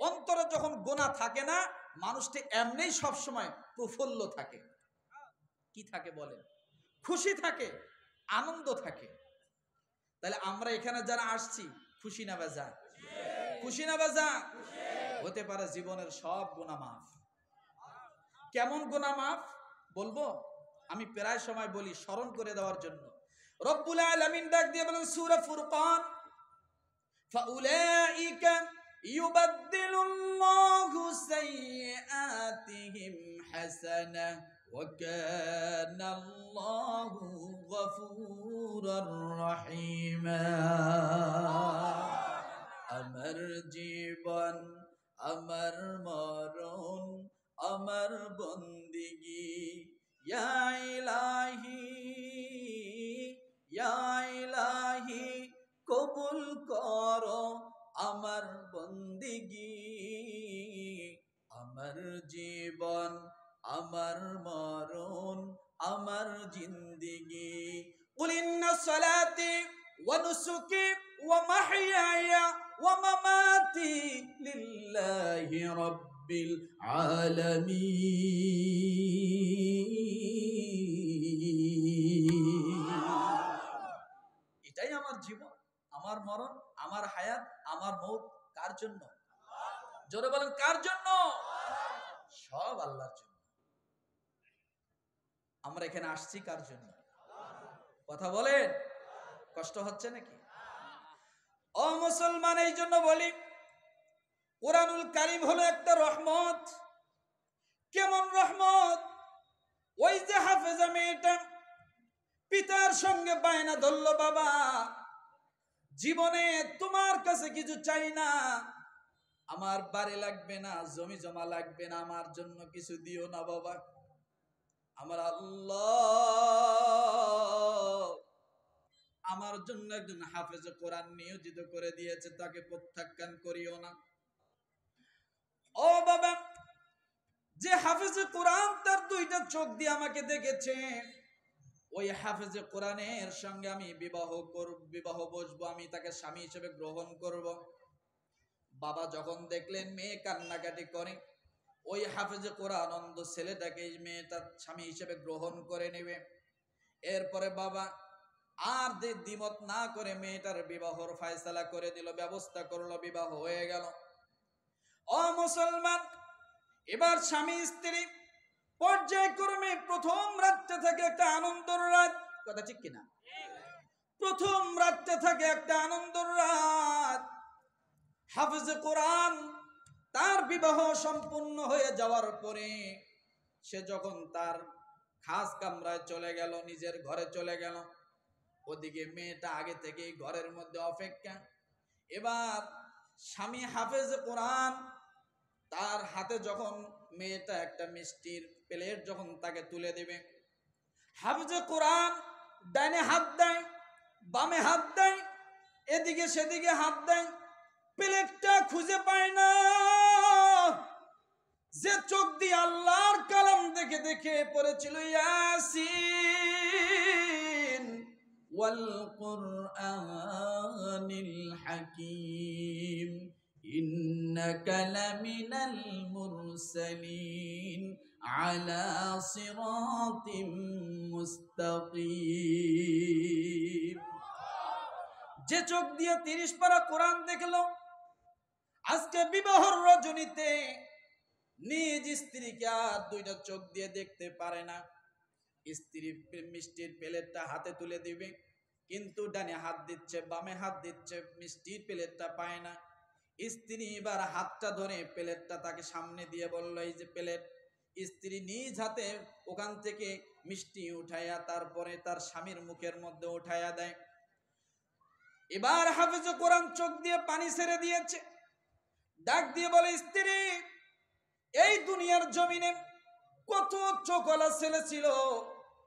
অন্তরে যখন গুনাহ থাকে না, মানুষটি এমনিই সবসময় প্রফুল্ল থাকে। কি থাকে বলেন? খুশি থাকে, আনন্দ থাকে। তাহলে আমরা এখানে যারা আসছি খুশি না বেজা? খুশি না বেজা? হতে পারে জীবনের সব গুনাহ মাফ। কেমন গুনাহ মাফ বলবো? আমি প্রায় সময় বলি স্মরণ করে দেওয়ার জন্য। রব্বুল আলামিন ডাক দিয়ে বলেন সূরা ফুরকান, ফাউলাইকা ইউবাদদিলুল্লাহু সাইয়্যাতিহিম হাসানা ওয়া কানাল্লাহু গফুরুর রহিমা। আমার জীবন, আমার মরণ, আমার বন্দিগি, ইয়া ইলাহি, ইয়া ইলাহি কবুল করো আমার বন্দিগি। আমার জীবন, আমার মরণ, আমার জিন্দিগি। কুল ইন্না সালাতি ওয়া নুসুকি ওয়া মাহইয়ায়া ওয়া মামাতি লিল্লাহি রাব্বিল আলামিন। এটাই আমার জীবন, আমার মরণ, আমার হায়াত, আমার মৌত কার জন্য? জোরে বলেন কার জন্য? সব আল্লাহর জন্য। আমরা এখানে আসছি কার জন্য? কথা বলেন, কষ্ট হচ্ছে নাকি? ও মুসলমান, এই জন্য বলি কুরআনুল কারীম হলো একটা রহমত। কেমন রহমত? ওই যে হাফেজা মেয়েটা পিতার সঙ্গে বায়না ধরল, বাবা জীবনে তোমার কাছে কিছু চাই না, আমার বাড়ি লাগবে না, জমি জমা লাগবে না, আমার জন্য কিছু দিও না বাবা। আমার আল্লাহ আমার জন্য একজন হাফেজ কোরআন নিয়োজিত করে দিয়েছে, তাকে প্রত্যাখ্যান করিও না। ও বাবা, যে হাফেজে কোরআন তার দুইটা চোখ দিয়ে আমাকে দেখেছে, ওই হাফেজে কোরআনের সঙ্গে আমি বিবাহ বসবো, আমি তাকে স্বামী হিসেবে গ্রহণ করব। বাবা যখন দেখলেন মেয়ে কান্নাকাটি করে, ওই হাফেজে কোরআন অন্ধ ছেলেটাকে মেয়েটা স্বামী হিসেবে গ্রহণ করে নেবে। এরপরে বাবা আর দ্বিমত না করে মেয়েটার বিবাহর ফয়সালা করে দিল, ব্যবস্থা করলো, বিবাহ হয়ে গেল। ও মুসলমান, এবার স্বামী স্ত্রী পর্যায়ক্রমে প্রথম রাতটা থাকে একটা আনন্দের রাত, কথা ঠিক কিনা? প্রথম রাতটা থাকে একটা আনন্দের রাত। হাফেজে কোরআন তার বিবাহ সম্পূর্ণ হয়ে যাওয়ার পরে সে যখন তার খাস কামরায় চলে গেল, নিজের ঘরে চলে গেল, ওদিকে মেয়েটা আগে থেকেই ঘরের মধ্যে অপেক্ষা। এবার স্বামী হাফেজে কোরআন তার হাতে যখন মেয়েটা একটা মিষ্টির প্লেট যখন তাকে তুলে দেবে, হাফেজে কোরআন ডানে হাত দেয়, বামে হাত দেয়, এদিকে সেদিকে হাত দেয়, প্লেটটা খুঁজে পায় না। যে চোখ দিয়ে আল্লাহর কালাম দেখে দেখে পড়েছিল ইয়াসিন ওয়াল কুরআনিল হাকীম ইন্নাকা লামিনাল মুরসালিন আলা সিরাতিম মুস্তাকিম, যে চোখ দিয়ে 30 পারা কোরআন দেখলো, আজকে বিবাহর রজনীতে নিজ স্ত্রীকে আর দুইটা চোখ দিয়ে দেখতে পারে না। স্ত্রী মিষ্টির প্লেটটা হাতে তুলে দিবে, কিন্তু ডানে হাত দিচ্ছে, বামে হাত দিচ্ছে, মিষ্টির প্লেটটা পায় না। স্ত্রী এবার হাতটা ধরে প্লেটটা তাকে সামনে দিয়ে বলল, এই যে প্লেট। স্ত্রী নিজ হাতে ওখান থেকে মিষ্টি উঠাইয়া তারপরে তার স্বামীর মুখের মধ্যে উঠাইয়া দেয়। এবার হাফেজে কোরআন চোখ দিয়ে পানি ছেড়ে দিয়েছে, ডাক দিয়ে বলে, স্ত্রী, এই দুনিয়ার জমিনে কত চোখলা ছেলে ছিল,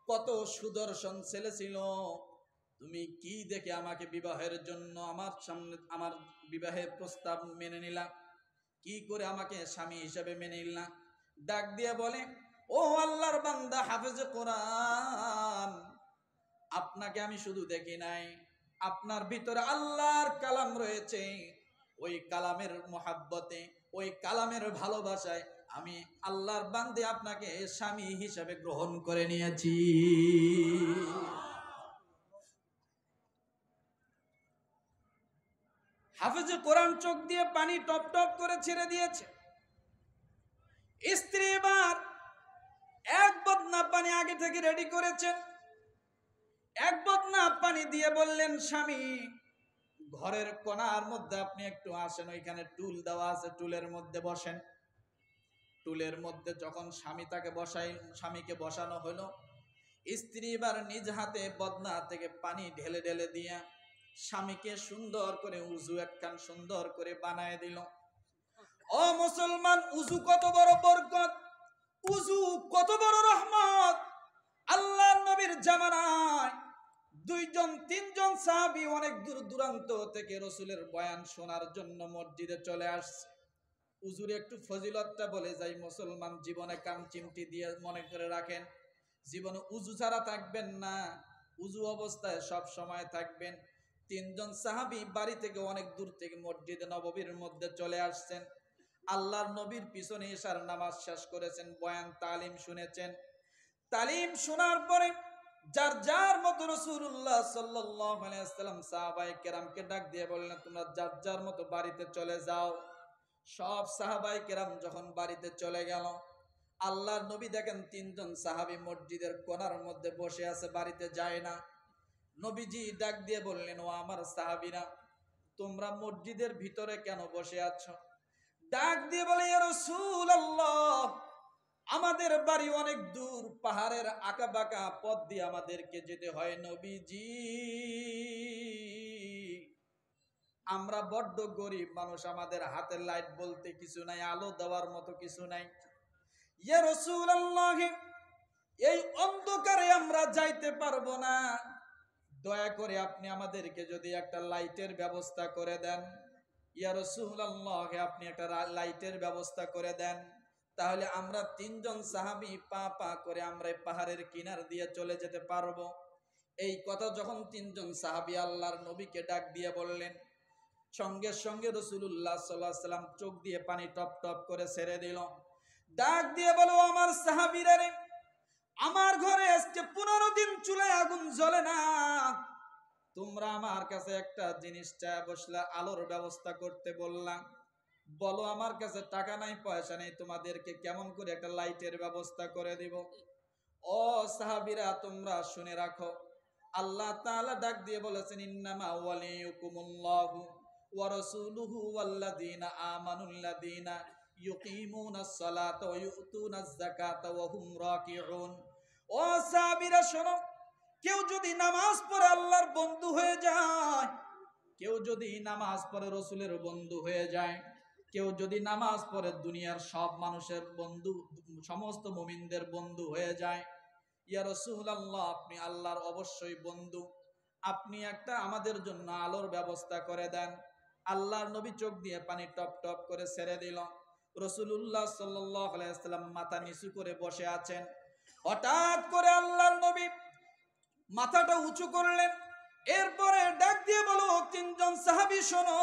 কত সুদর্শন ছেলে ছিল, তুমি কি দেখে আমাকে বিবাহের জন্য আমার সামনে আমার বিবাহের প্রস্তাব মেনে নিলা? কি করে আমাকে স্বামী হিসেবে মেনে নিলা? ডাক দিয়ে বলে, ও আল্লাহর বান্দা হাফেজে কোরআন, আপনাকে আমি শুধু দেখি নাই, আপনার ভিতরে আল্লাহর কালাম রয়েছে। ওই কালামের মোহাব্বতে, ওই কালামের ভালোবাসায় আমি আল্লাহর বান্দে আপনাকে স্বামী হিসেবে গ্রহণ করে নিয়েছি। হাফেজে কোরআন চোখ দিয়ে পানি টপ টপ করে ছেড়ে দিয়েছে। স্ত্রী এবার এক বদনা পানি আগে থেকে রেডি করেছেন, এক বদনা পানি দিয়ে বললেন, স্বামী, ঘরের কোণার মধ্যে আপনি একটু আসেন, ওইখানে টুল দেওয়া আছে, টুলের মধ্যে বসেন। টুলের মধ্যে যখন স্বামীকে বসানো হলো, স্ত্রী এবার নিজ হাতে বদনা থেকে পানি ঢেলে ঢেলে দিয়া স্বামীকে সুন্দর করে উজু একখান সুন্দর করে বানায় দিল। ও মুসলমান, উজু কত বড় বরকত, উজু কত বড় রহমত। আল্লাহর নবীর জামানায় 2-3 সাহাবী অনেক দূর দূরান্ত থেকে রসুলের বয়ান শোনার জন্য মসজিদে চলে আসছে। উজুর একটু ফজিলতটা বলে যাই, মুসলমান জীবনে কান চিমটি দিয়ে মনে করে রাখেন, জীবনে উজু ছাড়া থাকবেন না, উজু অবস্থায় সব সময় থাকবেন। 3 সাহাবী বাড়ি থেকে অনেক দূর থেকে মসজিদে নববীর মধ্যে চলে আসছেন। আল্লাহর নবীর পিছনে এশার নামাজ শেষ করেছেন, বয়ান তালিম শুনেছেন। তালিম শোনার পরে যার যার মতো রাসূলুল্লাহ সাল্লাল্লাহু আলাইহি ওয়াসাল্লাম সাহাবায়ে কেরামকে ডাক দিয়ে বললেন, তোমরা যার যার মতো বাড়িতে চলে যাও। সব সাহাবায়ে কেরাম যখন বাড়িতে চলে গেল, আল্লাহর নবী দেখেন 3 সাহাবী মসজিদের কোণার মধ্যে বসে আছে, বাড়িতে যায় না। নবীজি ডাক দিয়ে বললেন, ও আমার সাহাবীরা, তোমরা মসজিদের ভিতরে কেন বসে আছো? ডাক দিয়ে বলে, ইয়া রাসূলুল্লাহ, আমাদের বাড়ি অনেক দূর, পাহাড়ের আঁকা বাঁকা পথ দিয়ে আমাদেরকে যেতে হয় নবীজি, আমরা বড্ড গরিব মানুষ, আমাদের হাতে লাইট বলতে কিছু নাই, আলো দেওয়ার মতো কিছু নাই। ইয়া রাসূলুল্লাহ, এই অন্ধকারে আমরা যাইতে পারবো না, দয়া করে আপনি আমাদেরকে যদি একটা লাইটের ব্যবস্থা করে দেন। ইয়া রাসূলুল্লাহ, আপনি একটা লাইটের ব্যবস্থা করে দেন। তাহলে আমরা তিনজন সাহাবী পা পা করে আমরা এই পাহাড়ের কিনার দিয়ে চলে যেতে পারবো। এই কথা যখন তিনজন সাহাবী আল্লাহর নবীকে ডাক দিয়ে বললেন, সঙ্গে সঙ্গে রাসূলুল্লাহ সাল্লাল্লাহু আলাইহি ওয়াসাল্লাম চোখ দিয়ে পানি টপ টপ করে ছেড়ে দিল। ডাক দিয়ে বলো, আমার সাহাবীরা রে, আমার ঘরে আজকে 15 দিন চুলায় আগুন জ্বলে না, তোমরা আমার কাছে একটা জিনিস চায় বসলা, আলোর ব্যবস্থা করতে বললাম। বলো, আমার কাছে টাকা নাই পয়সা নেই, তোমাদেরকে কেমন করে একটা লাইটের ব্যবস্থা করে দিব। ও সাহাবীরা, তোমরা শুনে রাখো, আল্লাহ তাআলা ডাক দিয়ে বলেছেন, ইন্নামা ওয়ালিয়ুকুমুল্লাহু ওয়া রাসূলুহু ওয়াল্লাযীনা আমানুল্লাযীনা ইউকিমুনাস সালাতা ওয়া ইউতুনাজ যাকাতা ওয়া হুম রাকিউন। ও সাহাবীরা শোনো, কেউ যদি নামাজ পড়ে আল্লাহর বন্ধু হয়ে যায়, কেউ যদি নামাজ পড়ে রাসূলের বন্ধু হয়ে যায়, কেউ যদি নামাজ পড়ে দুনিয়ার সব মানুষের বন্ধু, সমস্ত মুমিনদের বন্ধু হয়ে যায়, ইয়া রাসূলুল্লাহ, আপনি আল্লাহর অবশ্যই বন্ধু, আপনি একটা আমাদের জন্য আলোর ব্যবস্থা করে দেন। আল্লাহর নবী চোখ দিয়ে পানি টপ টপ করে ছেড়ে দিল। রাসূলুল্লাহ সাল্লাল্লাহু আলাইহি ওয়াসাল্লাম মাথা নিচু করে বসে আছেন। হঠাৎ করে আল্লাহর নবী মাথাটা উঁচু করলেন, এরপরে ডাক দিয়ে বলো, তিনজন সাহাবী শোনো,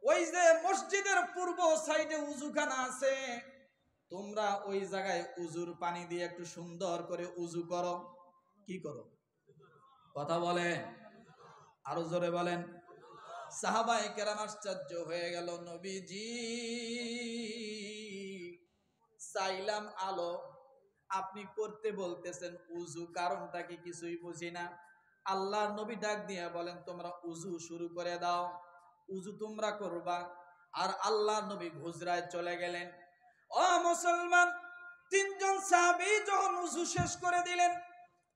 ওই যে মসজিদের পূর্ব সাইডে উজুখানা আছে, তোমরা ওই জায়গায় উজুর পানি দিয়ে একটু সুন্দর করে উজু করো। কি করো? কথা বলেন, আরো জোরে বলেন। সাহাবায়ে কেরাম আশ্চর্য হয়ে গেল, নবীজি চাইলাম আলো, আপনি করতে বলতেছেন উজু, কারণটা কি কিছুই বুঝি না। আল্লাহর নবী ডাক দিয়ে বলেন, তোমরা উজু শুরু করে দাও, উজু তোমরা করবা। আর আল্লাহর নবী হুজরায় চলে গেলেন। ও মুসলমান, তিনজন সাহাবী যখন উজু শেষ করে দিলেন,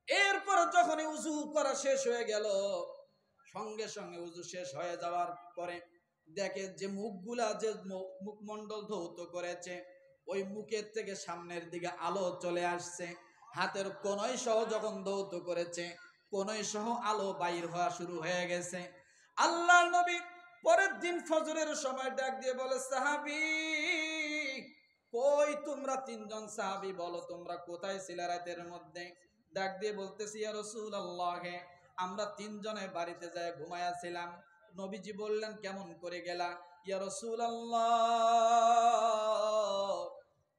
এরপর যখন উজু করা শেষ হয়ে গেল, সঙ্গে সঙ্গে উজু শেষ হয়ে যাওয়ার পরে দেখে যে মুখগুলা, যে মুখমণ্ডল ধৌত করেছে, ওই মুখের থেকে সামনের দিকে আলো চলে আসছে। হাতের কোনই সহ যখন ধৌত করেছে, কোনই সহ আলো বাইর হওয়া শুরু হয়ে গেছে। আল্লাহর নবী পরের দিন ফজরের সময় ডাক দিয়ে বলে, সাহাবী কই তোমরা তিনজন সাহাবী, বলো তোমরা কোথায় ছিলে রাতের মধ্যে? ডাক দিয়ে বলতেছি, ইয়া রাসূলুল্লাহ, আমরা তিনজনে বাড়িতে যায় ঘুমায়াছিলাম। নবীজি বললেন, কেমন করে গেলা? ইয়া রাসূলুল্লাহ,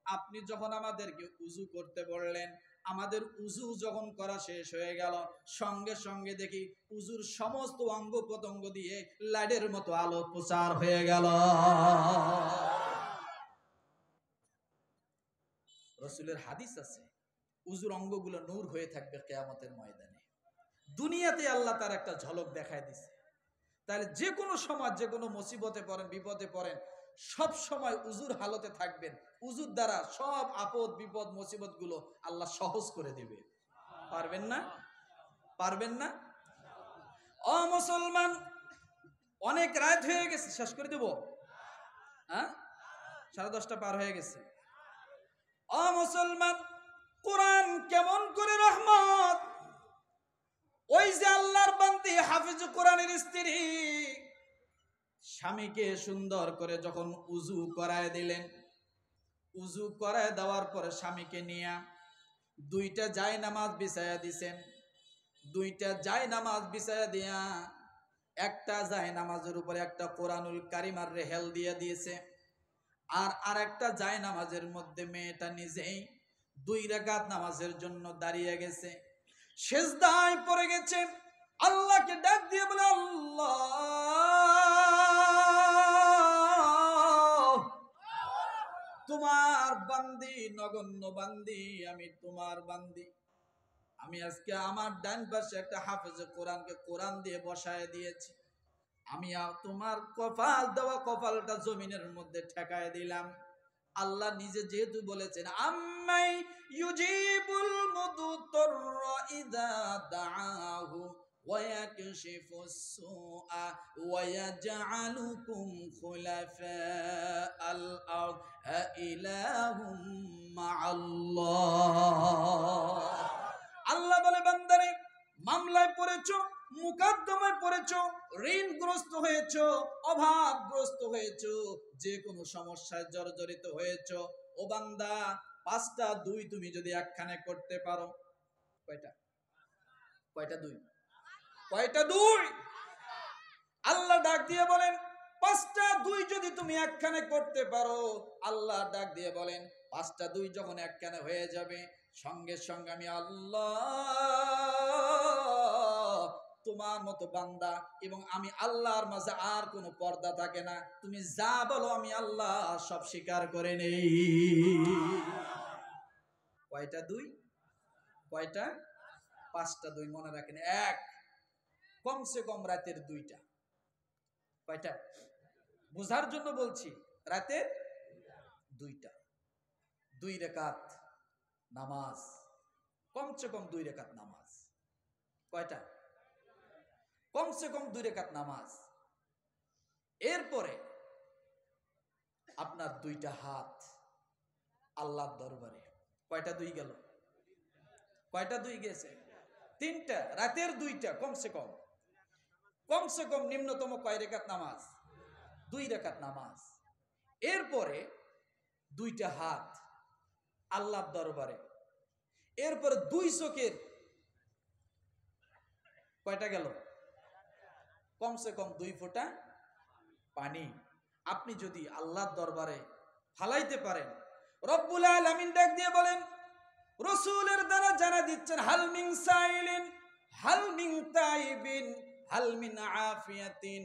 আপনি যখন আমাদেরকে উজু করতে বললেন, আমাদের উজু যখন করা শেষ হয়ে গেল, সঙ্গে সঙ্গে দেখি উজুর সমস্ত অঙ্গ প্রত্যঙ্গ দিয়ে লাইটের মতো আলো প্রচার হয়ে গেল। রাসূলের হাদিস আছে, উজুর অঙ্গগুলো নূর হয়ে থাকবে কিয়ামতের ময়দানে। দুনিয়াতে আল্লাহ তার একটা ঝলক দেখায় দিছে। তাহলে যে কোনো সময়, যে কোনো মুসিবতে পড়েন, বিপদে পড়েন, সব সময় উজুর হালতে থাকবেন। উজুর দ্বারা সব আপদ বিপদ মুসিবত গুলো আল্লাহ সহজ করে দিবে। পারবেন না? পারবেন না? ও মুসলমান, অনেক রাত হয়ে গেছে, শেষ করে দেব। হ্যাঁ, 10:30 পার হয়ে গেছে। ও মুসলমান, কোরআন কেমন করে রহমত! ওই যে আল্লাহর বান্দি হাফিজ কোরআনের স্ত্রী, স্বামীকে সুন্দর করে যখন উজু করায় দিলেন, উজু করায় দেওয়ার পরে স্বামীকে নিয়ে দুইটা জায়নামাজ বিছায়া দিছেন। দুইটা জায়নামাজ বিছায়া দিয়া একটা জায়নামাজের উপরে একটা কোরআনুল কারীম আর রেহেল দিয়ে দিয়েছে। আর আরেকটা জায়নামাজের মধ্যে মেয়েটা নিজেই 2 রাকাত নামাজের জন্য দাঁড়িয়ে গেছে, সিজদায় পড়ে গেছে। আল্লাহকে ডাক দিয়ে বলে, আল্লাহ, তোমার বান্দি, নগণ্য বান্দি, আমি তোমার বান্দি। আমি আজকে আমার ডান পাশে একটা হাফেজ কোরআনকে কোরআন দিয়ে বসায় দিয়েছি। আমি তোমার কপাল দেওয়া কপালটা জমিনের মধ্যে ঠেকায় দিলাম। আল্লাহ নিজে যেহেতু বলেছেন, আম্মাই ইউজিবুল মুদতাররা ইযা দাআহু ওয়া ইয়াকশিফুস সুআ ওয়া ইয়াজআলুকুম খুলাফাআল আরদ ইলাহুম মাআল্লাহ। আল্লাহ বলে, বান্দারে, মামলায় পড়েছো, মুকদ্দমায় পড়েছো, ঋণগ্রস্ত হয়েছো, অভাবগ্রস্ত হয়েছো, যে কোনো সমস্যায় জর্জরিত হয়েছো, ও বান্দা 5টা 2 তুমি যদি একখানে করতে পারো, কয়টা কয়টা 2 কয়টা 2? আল্লাহ ডাক দিয়ে বলেন 5টা 2 যদি তুমি একখানে করতে পারো, আল্লাহ ডাক দিয়ে বলেন 5টা 2 যখন একখানে হয়ে যাবে, সঙ্গে সঙ্গে আমি আল্লাহ তোমার মতো বান্দা এবং আমি আল্লাহর মাঝে আর কোনো পর্দা থাকে না, তুমি যা বলো আমি আল্লাহ সব স্বীকার করে নেই। কয়টা 2? কয়টা? 5টা 2 মনে রাখেন। এক, কমসে কম রাতের 2টা। কয়টা? বুঝার জন্য বলছি, রাতের 2টা 2 রাকাত নামাজ, কমসে কম 2 রাকাত নামাজ। কয়টা? কমসে কম 2 রাকাত নামাজ। এরপরে আপনার 2টা হাত আল্লাহর দরবারে। কয়টা 2 গেল? কয়টা 2 গেছে? 3টা। রাতের 2টা কমসে কম। কমসে কম নিম্নতম কয় রাকাত নামাজ? 2 রাকাত নামাজ। এরপরে 2টা হাত আল্লাহর দরবারে। এরপরে 2 চোখের কয়টা গেল? কমসে কম 2 ফোঁটা পানি আপনি যদি আল্লাহর দরবারে ফালাইতে পারেন, রব্বুল আলামিন ডাক দিয়ে বলেন, রাসূলের দ্বারা জানা দিচ্ছেন, হাল মিন সাইলিন হাল মিন তাইবিন হাল মিন আফিয়াতিন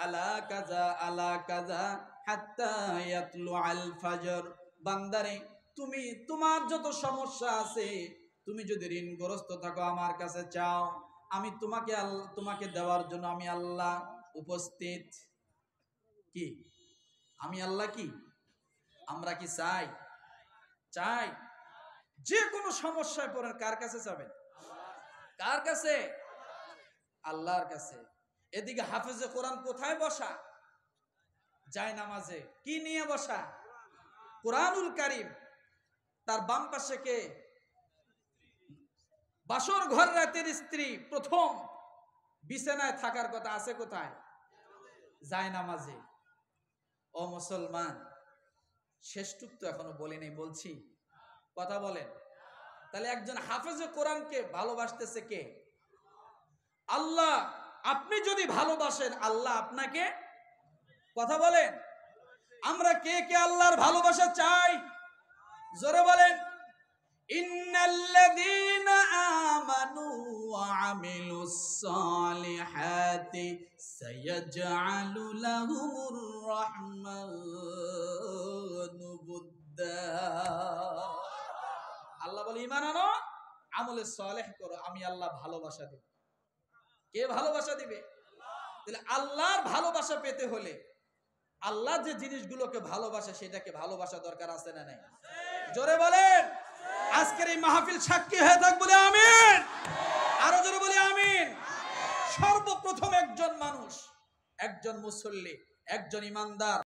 আলা কাযা হাত্তা ইয়াতলু আল ফজর। বান্দারে, তুমি তোমার যত সমস্যা আছে, তুমি যদি ঋণগ্রস্ত থাকো আমার কাছে চাও, আমি তোমাকে দেওয়ার জন্য আমি আল্লাহ উপস্থিত। কি? আমি আল্লাহ কি? আমরা কি চাই? চাই। যে কোনো সমস্যায় পড়েন কার কাছে যাবেন? কার কাছে? আল্লাহর কাছে। এদিকে হাফেজে কোরআন কোথায় বসা? যায় নামাজে। কি নিয়ে বসা? কোরআনুল কারীম। তার বাম পাশে কে? বাসর ঘর রাতের স্ত্রী। প্রথম বিছানায় থাকার কথা আছে কোথায়? যায় নামাজে। ও মুসলমান, শেষটুক তো এখনো বলিনি, বলছি, কথা বলেন। তাহলে একজন হাফেজে কোরআনকে ভালোবাসতেছে কে? আল্লাহ। আপনি যদি ভালোবাসেন, আল্লাহ আপনাকে, কথা বলেন, আমরা কে কে আল্লাহর ভালোবাসা চাই? জোরে বলেন। ইন্নাল্লাযীনা আমানু ওয়া আমিলুস সালিহাতি সায়াজআলু লাহুমুর রাহমানু বুদ্দা। আল্লাহ বলে, ঈমান আনো, আমলে সালেহ করো, আমি আল্লাহ ভালোবাসা দেব। কে ভালোবাসা দিবে? তাহলে আল্লাহর ভালোবাসা পেতে হলে আল্লাহ যে জিনিসগুলোকে ভালোবাসে সেটাকে ভালোবাসা দরকার আছে না নাই? জোরে বলেন। আজকের এই মাহফিল সাক্ষী হয়ে থাক, বলে আমিন। আরো জোরে বলে আমিন। সর্বপ্রথম একজন মানুষ, একজন মুসল্লি, একজন ইমানদার